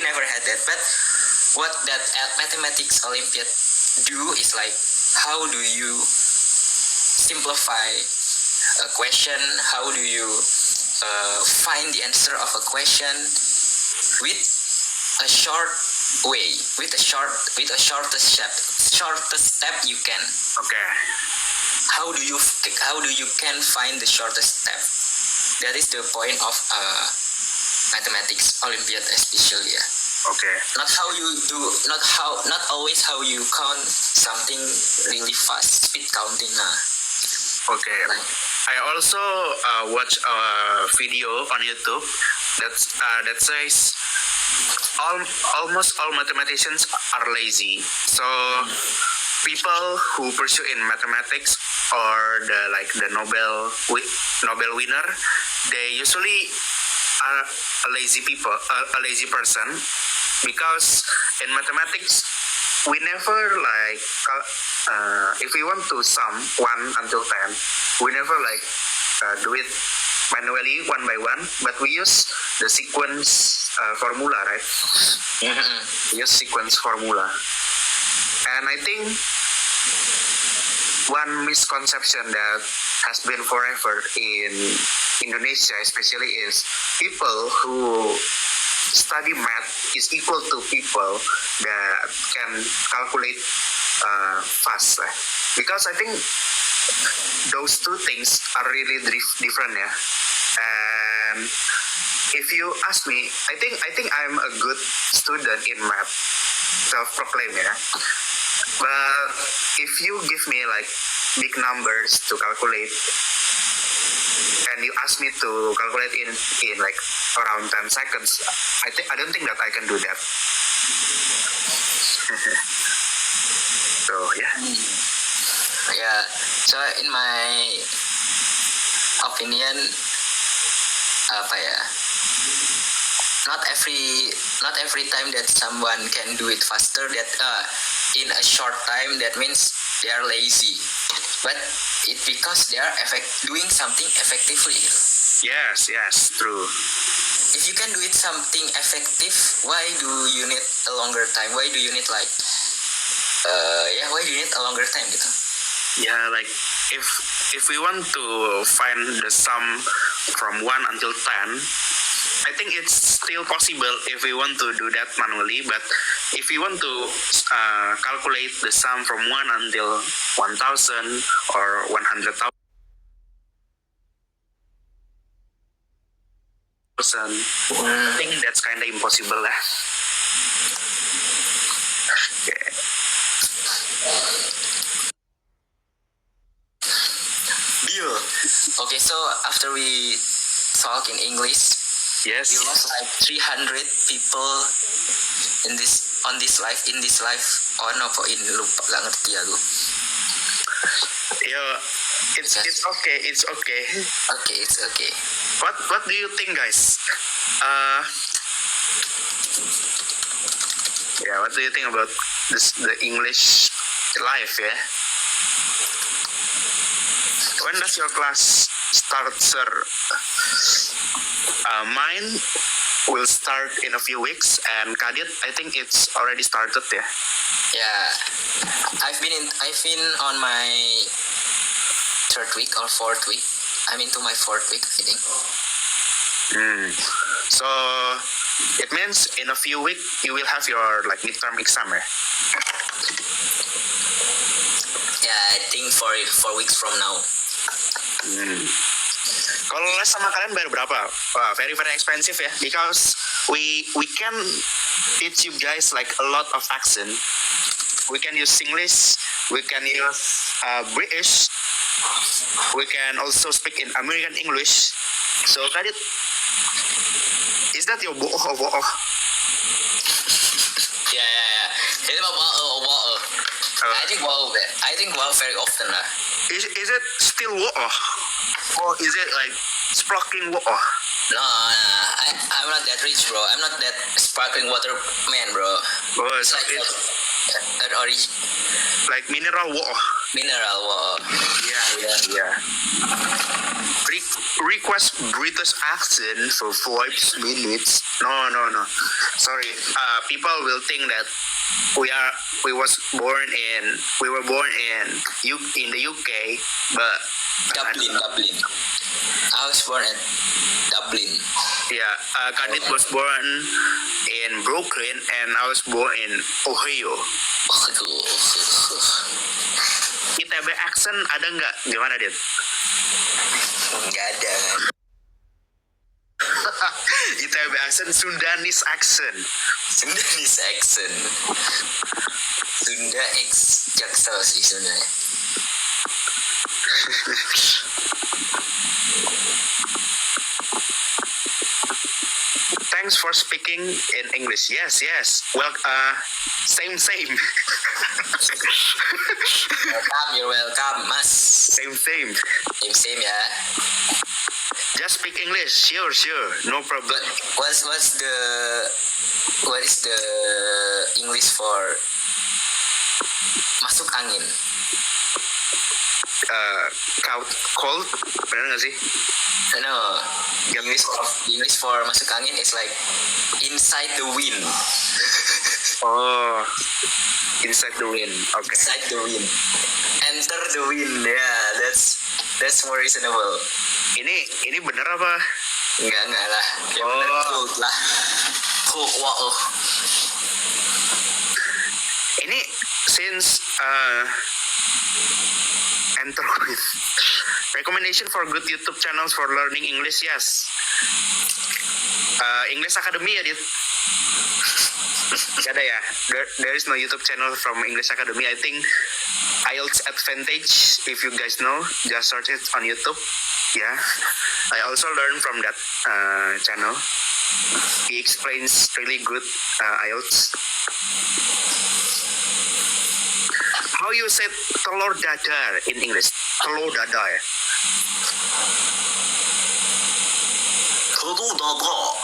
never had that. But what that mathematics Olympiad do is like, how do you simplify a question? How do you find the answer of a question with a short way, with the shortest step you can. Okay. How do you can find the shortest step? That is the point of mathematics Olympiad especially. Yeah. Okay. Not always how you count something really fast, speed counting lah. Okay. I also watch a video on YouTube that says almost all mathematicians are lazy. So people who pursue in mathematics or the Nobel winner, they usually are a lazy person, because in mathematics we never like if we want to sum 1 until 10, we never like do it manually one by one, but we use the sequence formula, right? We use sequence formula, and I think one misconception that has been forever in Indonesia especially is people who study math is equal to people that can calculate fast, because I think those two things are really different, yeah. And if you ask me, I think I'm a good student in math, self-proclaim, yeah. But if you give me like big numbers to calculate, and you ask me to calculate in like around 10 seconds, I don't think that I can do that. So yeah. Yeah, so in my opinion, apa ya? Not every time that someone can do it faster, that in a short time, that means they are lazy. But it because they are doing something effectively. Yes, true. If you can do it something effective, why do you need a longer time? Why do you need like why do you need a longer time gitu? Yeah, like if we want to find the sum from 1 until 10, I think it's still possible if we want to do that manually. But if you want to calculate the sum from 1 until 1,000 or 100,000, I think that's kind of impossible lah. Okay. Deal. Okay, so after we talk in English, Yes. we lost like 300 people in this life. Oh no, lupa, gak ngerti aku. Yo, it's okay. Okay, it's okay. What do you think, guys? What do you think about the English life? Yeah. When does your class start, sir? Mine will start in a few weeks, and Kadit, I think it's already started, yeah. Yeah, I've been on my 3rd week or 4th week. I'm into my 4th week, I think. So it means in a few weeks you will have your like midterm exam, right? Yeah, I think 4 weeks from now. Kalau les sama kalian bayar berapa? Wah, very expensive ya, because we can teach you guys like a lot of accent. We can use English, we can use British, we can also speak in American English. So Kadit, is that your bo'oh? Yeah. It's about wow. I think wow very often lah. Is it still wo'oh? Or is it like sparkling wo'oh? No, I'm not that rich, bro. I'm not that sparkling water man, bro. Oh, It's so like it's an orange like mineral wo'oh. mineral water. Yeah. Request British accent for 5 minutes. No. Sorry. People will think that we were born in the UK, but Dublin. I was born at Dublin. yeah, Kadit was born in Brooklyn, and I was born in Ohio. ITB accent ada nggak? Gimana, Dit? Nggak ada. ITB accent, Sundanese accent. Sundanese accent. Sunda X Jaksel sih sebenarnya. Thanks for speaking in English. Yes. Well, same. Welcome, you're welcome, Mas. Same. Same ya. Just speak English. Sure. No problem. What is the English for masuk angin? Cold, benar nggak sih? No, English for masuk angin is like inside the wind. Oh, inside the wind. Okay. Inside the wind. Enter the wind. Yeah, that's more reasonable. Ini bener apa? Enggak lah. Ya bener cold lah. Wow. Ini since enter with recommendation for good YouTube channels for learning English. Yes. English Academy ya, Dit? Gak ada ya? There is no YouTube channel from English Academy. I think IELTS Advantage, if you guys know, just search it on YouTube. Yeah, I also learned from that channel. He explains really good IELTS. How you say telur dadar in English? Telur dadar. Telur dadar.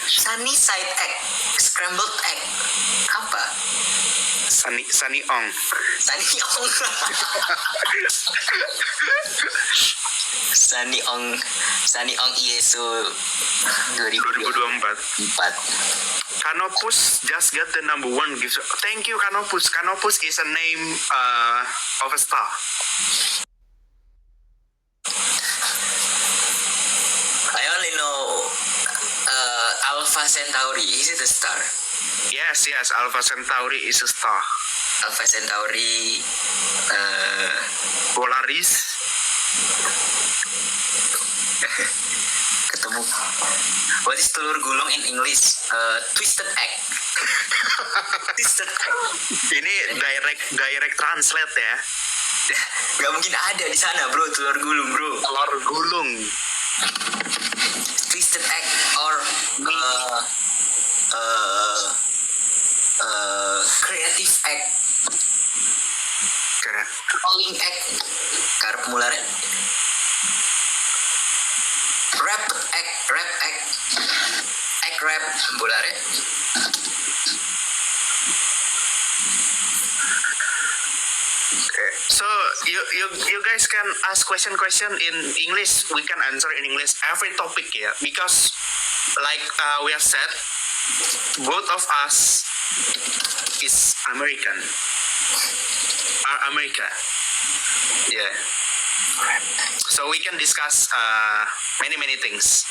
Sunny side egg, scrambled egg. Apa? Sunny ong. Sunny ong Yesu 2024. Canopus just got the number 1 gift. Thank you, Canopus. Canopus is a name of a star. I only know Alpha Centauri. Is it a star? Yes. Alpha Centauri is a star. Alpha Centauri. Polaris. Ketemu. What is telur gulung in English? Twisted egg. Twisted egg. Ini direct translate ya. Gak mungkin ada di sana, bro. Telur gulung, bro. Telur gulung. Twisted egg or creative egg. Calling egg. Karep mulare. Wrap egg. Egg wrap mulare. Okay. So you guys can ask question in English. We can answer in English every topic ya. Because like we have said, both of us is American. Are America. Yeah. So we can discuss many things.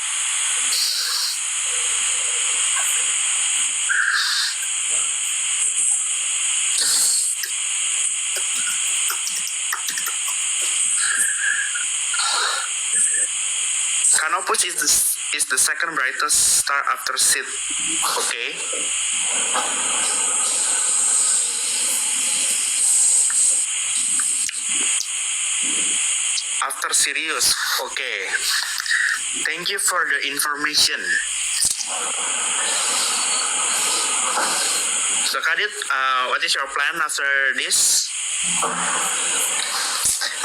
Canopus is the second brightest star after Sid. Okay. After Sirius. Okay. Thank you for the information. So Kadit, what is your plan after this?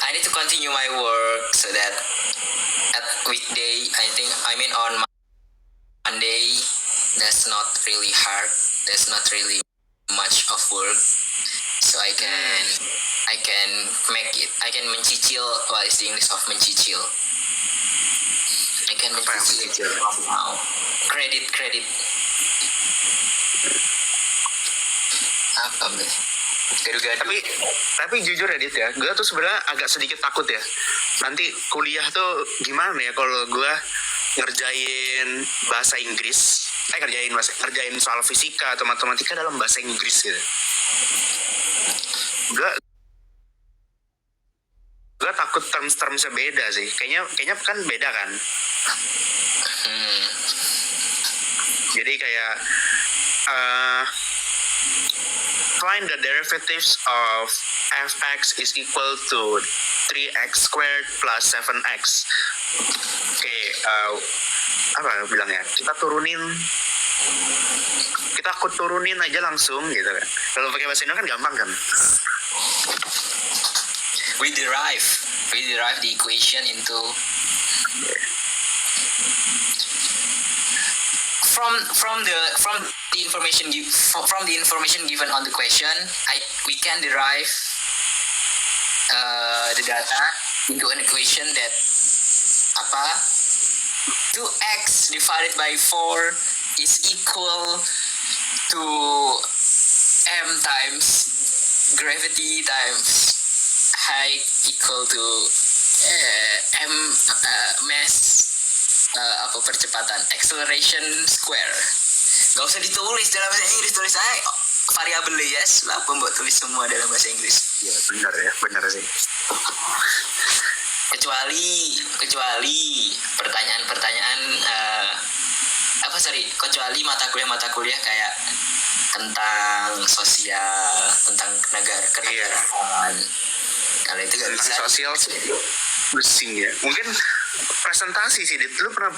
I need to continue my work so that at weekday, on Monday, that's not really hard. There's not really much of work, so I can make it. I can mencicil. What is the English of mencicil? I can mencicil now. Credit. Apa be? Gaduh-gaduh. Tapi jujur ya Dit ya, gue tuh sebenarnya agak sedikit takut ya. Nanti kuliah tuh gimana ya kalau gue ngerjain bahasa Inggris, ngerjain soal fisika atau matematika dalam bahasa Inggris gitu. Gue takut terms-termsnya beda sih. Kayaknya kan beda kan. Jadi kayak find the derivatives of fx is equal to 3x squared plus 7x. Oke, apa bilangnya? Kita aku turunin aja langsung gitu kan. Kalau pakai bahasa Indonesia kan gampang kan. we derive the equation into from the information given on the question. We can derive the data into an equation that 2x divided by 4 is equal to m times gravity times height equal to m mass percepatan acceleration square. Gak usah ditulis dalam bahasa Inggris, tulis aja variabel yes lah, pembuat tulis semua dalam bahasa Inggris. Ya benar sih. Kecuali pertanyaan-pertanyaan kecuali mata kuliah kayak tentang sosial, tentang negara kenegaraan. Kalau itu gak bisa. Sosial pusing ya. Mungkin presentasi sih, Dit. Lu pernah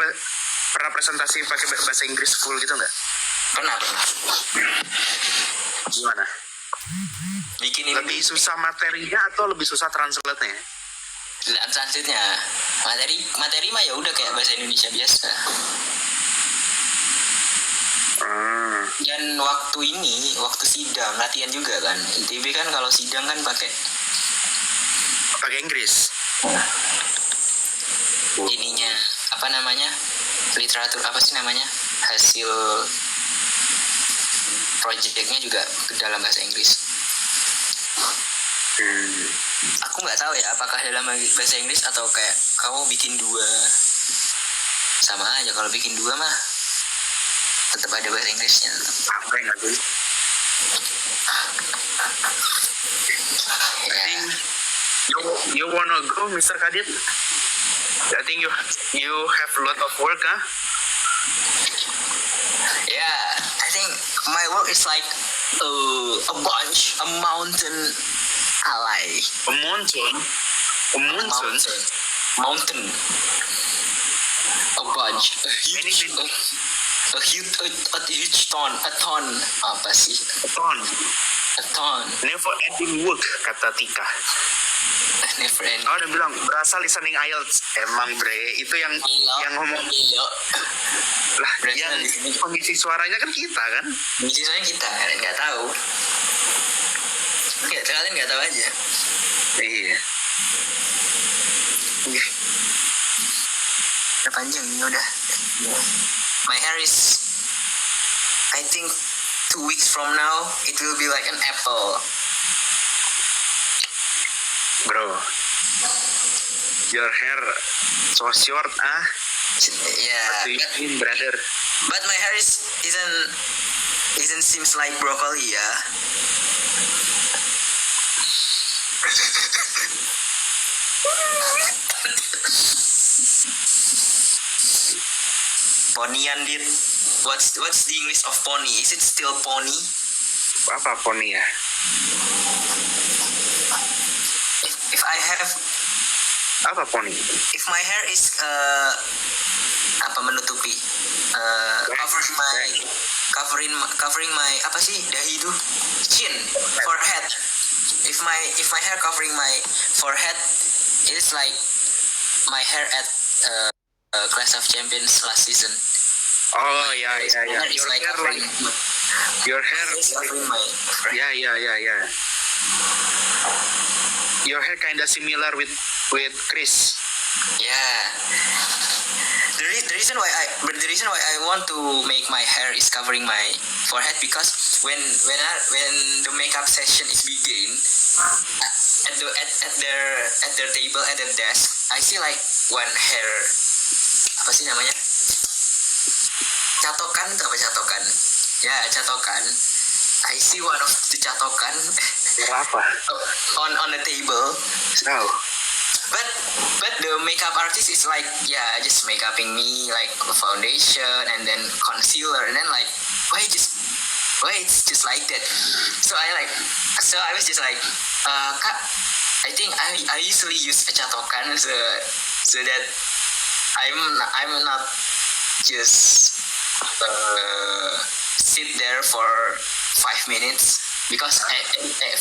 presentasi pakai bahasa Inggris full gitu nggak? Pernah. Gimana? Bikin ini lebih susah materinya atau lebih susah translate-nya? Translate-nya. Materi mah ya udah kayak bahasa Indonesia biasa. Dan waktu sidang latihan juga kan. ITB kan kalau sidang kan pakai Inggris. Ininya literatur hasil projectnya juga ke dalam bahasa Inggris. Aku nggak tahu ya apakah dalam bahasa Inggris atau kayak kamu bikin 2. Sama aja, kalau bikin 2 mah tetap ada bahasa Inggrisnya. Apa yang aku? I think you wanna go, Mr. Kadit? I think you have a lot of work, huh? Yeah, I think my work is like a mountain alai. A mountain. A bunch. A huge ton. Apa sih? A ton. Never ending work, kata Tika. Never ending. Oh, udah bilang berasa listening IELTS. Emang bre, itu yang ngomong. Lah, yang pengisi suaranya kan kita kan? Pengisi suaranya kita, nggak tahu. Kalian nggak tahu aja. Iya. Udah panjang ini udah. My hair is, I think 2 weeks from now it will be like an apple. Bro, your hair so short, Yeah. Brother. But my hair isn't seems like broccoli, yeah. Ponyan, Dit. What's the English of pony? Is it still pony? Apa poni ya? If I have, Apa poni? if my hair is menutupi, covering my apa sih dahi itu, chin, forehead. If my hair covering my forehead, it's like my hair at Clash of Champions last season. Oh ya. It's like Your hair is covering my. ya. Your hair kinda similar with Chris. Yeah. The reason why I want to make my hair is covering my forehead because when the makeup session is begin at their table at the desk, I see like one hair, apa sih namanya, catokan. Ya, catokan. I see one of the catokan Apa? on the table. Oh. But the makeup artist is like, yeah, just makeuping me like foundation and then concealer and then like, why it's just like that. So I was just like, Kak, I think I usually use a catokan so that I'm not just sit there for 5 minutes because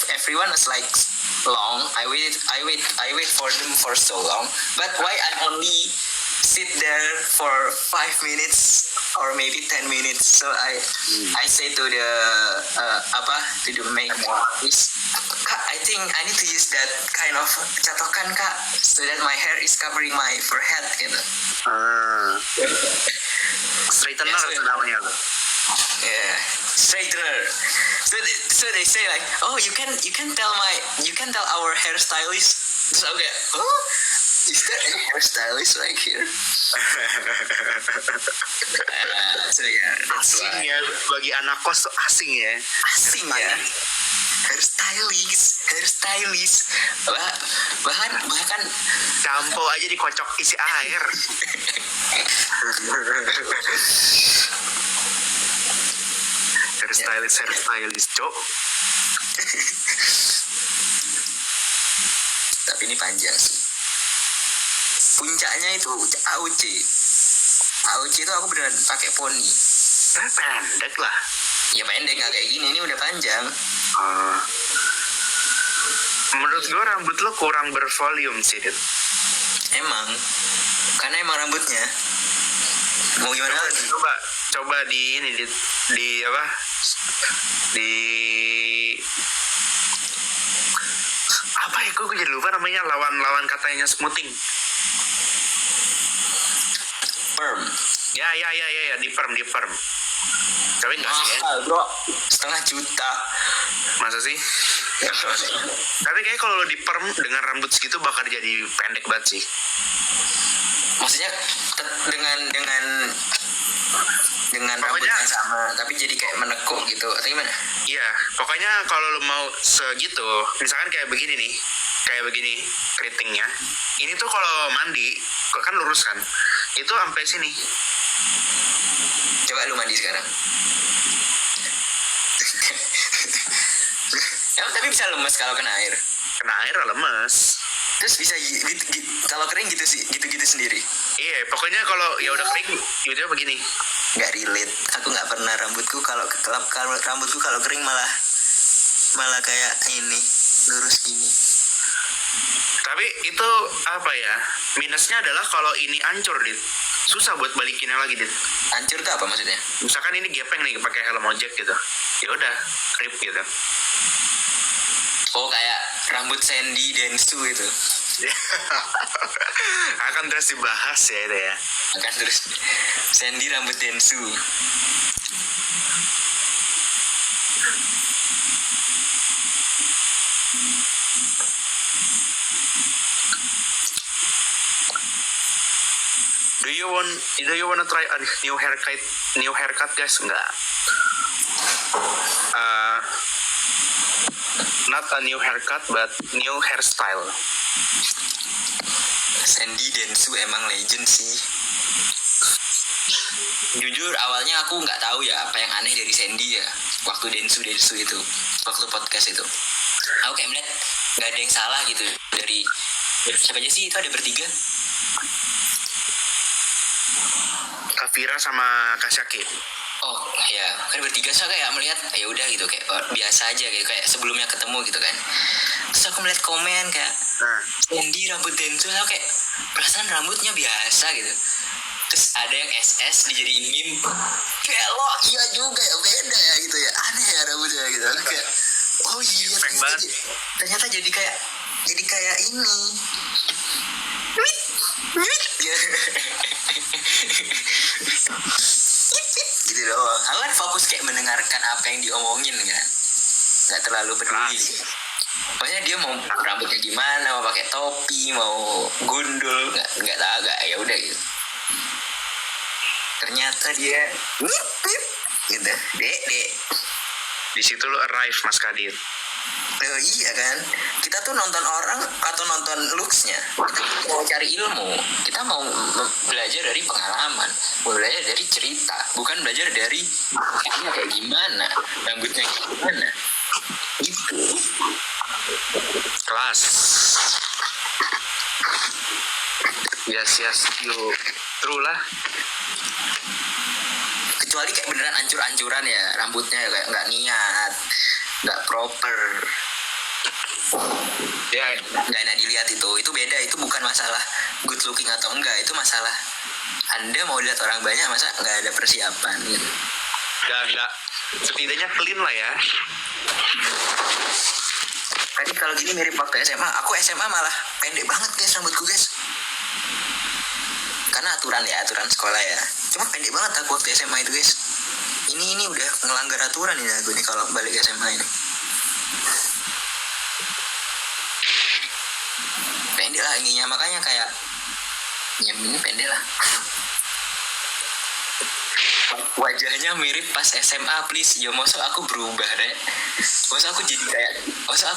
everyone was like long. I wait for them for so long. But why I only sit there for 5 minutes or maybe 10 minutes? So I say to the to the makeup artist, Kak, I think I need to use that kind of catokan, Kak, so that my hair is covering my forehead gitu. Straightener itu namanya. Yeah, straightener. So they say like, oh, you can tell our hairstylist. So I get, oh, is there any hairstylist right here? So yeah, that's Asing why. ya, bagi anak kos tuh asing ya. Asing ya. Hairstylist. Bahkan Campo aja dikocok isi air. hairstylist, cok. tapi ini panjang sih. Puncaknya itu AOC itu aku beneran pakai poni. Pendek lah. Ya pendek nggak kayak gini, ini udah panjang. Menurut gue rambut lo kurang bervolume sih, Dit. Emang, karena emang rambutnya. Mau gimana lagi? Coba di ini di apa? Apa ya? Gue jadi lupa namanya, lawan katanya smoothing. Perm. Ya, di perm. Tapi enggak sih ya. Mahal bro, 500 juta. Masa sih? Tapi kayak kalau lo di perm dengan rambut segitu bakal jadi pendek banget sih. Maksudnya dengan rambut Pokoknya- yang sama, tapi jadi kayak menekuk gitu, atau gimana? Iya, pokoknya kalau lo mau segitu, misalkan kayak begini nih, kayak begini keritingnya. Ini tuh kalau mandi, kan lurus kan? Itu sampai sini. Coba lu mandi sekarang. Emang tapi bisa lemes kalau kena air. Kena air lemes. Terus bisa kalau kering gitu sih, gitu sendiri. Iya, pokoknya kalau ya udah kering, gitu begini. Nggak relate. Aku nggak pernah rambutku kalau rambutku kalau kering malah kayak ini lurus gini. Tapi itu apa ya? Minusnya adalah kalau ini hancur, Dit. Susah buat balikinnya lagi, Dit. Hancur tuh apa maksudnya? Misalkan ini gepeng nih pakai helm ojek gitu. Ya udah, rip gitu. Oh, kayak rambut Sandy Densu itu. Akan terus dibahas ya itu ya. Akan terus Sandy rambut Densu. Do you wanna try a new haircut guys? Enggak. Not a new haircut but new hairstyle. Sandy Densu emang legend sih. Jujur awalnya aku nggak tahu ya apa yang aneh dari Sandy ya. Waktu Densu itu, waktu podcast itu, aku kayak melihat nggak ada yang salah gitu dari siapa aja sih itu, ada bertiga. Kavira sama Kasyaki. Oh ya, kan bertiga, so kayak melihat ya udah gitu, kayak biasa aja gitu, kayak sebelumnya ketemu gitu kan. Terus aku melihat komen kayak Sandy rambut Densu, aku kayak perasaan rambutnya biasa gitu. Terus ada yang SS dijadiin meme, kayak lo iya juga ya, beda ya gitu ya, aneh ya rambutnya gitu. Aku kayak oh iya, ternyata jadi kayak ini. Gitu doang. Aku kan fokus kayak mendengarkan apa yang diomongin kan, nggak terlalu peduli. Pokoknya dia mau rambutnya gimana, mau pakai topi, mau gundul, nggak tahu, nggak, ya udah gitu. Ternyata dia gitu, dek. Di situ lo arrive Mas Kadit. Oh iya kan, kita tuh nonton orang atau nonton looks-nya, kita mau cari ilmu, kita mau belajar dari pengalaman, mau belajar dari cerita, bukan belajar dari kayak gimana, rambutnya gimana, gitu. Kelas. Yes, you true lah. Kecuali kayak beneran ancur-ancuran ya rambutnya, kayak nggak niat, nggak proper. Ya, nggak enak dilihat itu beda, itu bukan masalah good looking atau enggak, itu masalah Anda mau dilihat orang banyak masa nggak ada persiapan gitu. enggak. Setidaknya clean lah ya. Tadi kalau gini mirip waktu SMA. Aku SMA malah pendek banget guys rambutku guys. Karena aturan sekolah ya. Cuma pendek banget aku waktu SMA itu guys. Ini udah ngelanggar aturan ini aku nih kalau balik SMA ini. Pendek lah ininya, makanya kayak ya ini pendek lah. Wajahnya mirip pas SMA please. Ya masa aku berubah deh. Masa aku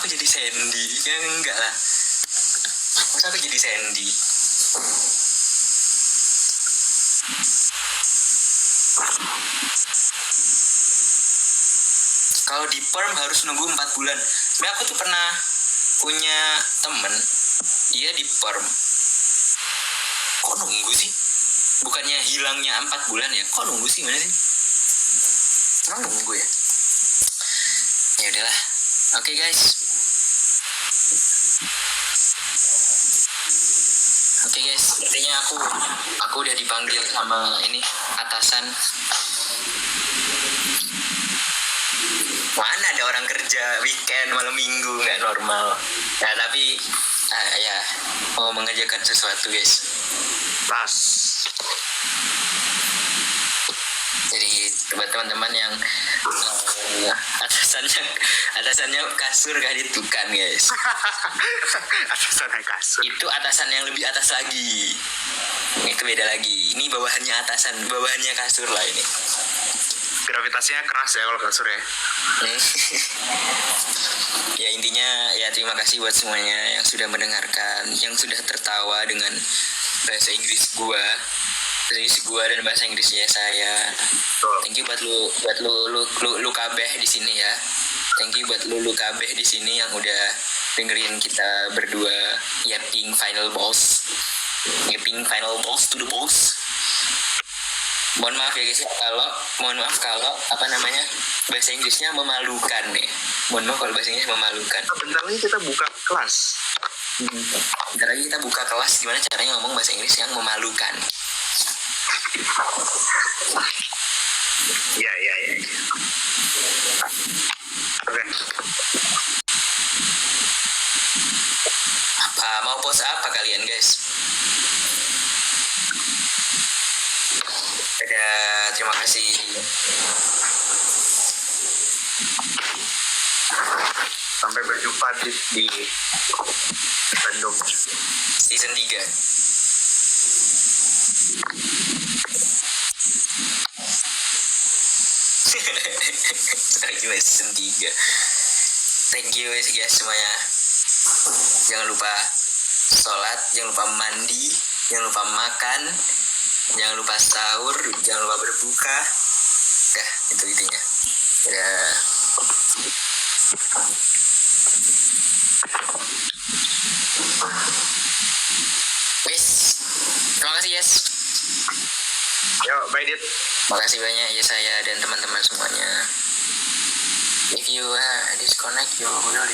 jadi Sandy. Ya enggak lah. Masa aku jadi Sandy. Kalau di perm harus nunggu 4 bulan. Sebenarnya aku tuh pernah punya temen, dia di perm. Kok nunggu sih? Bukannya hilangnya 4 bulan ya? Kok nunggu sih, mana sih? Emang nunggu ya? Ya udahlah. Oke guys. Oke guys, sepertinya aku udah dipanggil sama ini atasan. Mana ada orang kerja weekend malam minggu, nggak normal. Nah tapi ya mau mengerjakan sesuatu guys. Pas. Jadi buat teman-teman yang atasannya kasur kali itu kan guys. Atasan kasur. Itu atasan yang lebih atas lagi. Itu beda lagi. Ini bawahannya atasan, bawahannya kasur lah ini. Gravitasinya keras ya kalau kasur ya. Ya intinya ya terima kasih buat semuanya yang sudah mendengarkan, yang sudah tertawa dengan bahasa Inggris gua dan bahasa Inggrisnya saya. Thank you buat lu kabeh di sini ya. Thank you buat lu kabeh di sini yang udah dengerin kita berdua yapping final boss to the boss. Mohon maaf ya guys, kalau bahasa Inggrisnya memalukan nih. Mohon maaf kalau bahasa Inggris memalukan. Bentar lagi kita buka kelas. Bentar lagi kita buka kelas gimana caranya ngomong bahasa Inggris yang memalukan. Ya. Oke. Mau post apa kalian guys? Terima kasih. Sampai berjumpa di Bandung Season 3. Gimana season 3? Thank you guys semuanya. Jangan lupa sholat, jangan lupa mandi, jangan lupa makan, jangan lupa sahur, jangan lupa berbuka. Ya, itu intinya. Ya. Wes, terima kasih yes. Yo, bye Dit. Makasih banyak ya saya dan teman-teman semuanya. If you disconnect, you will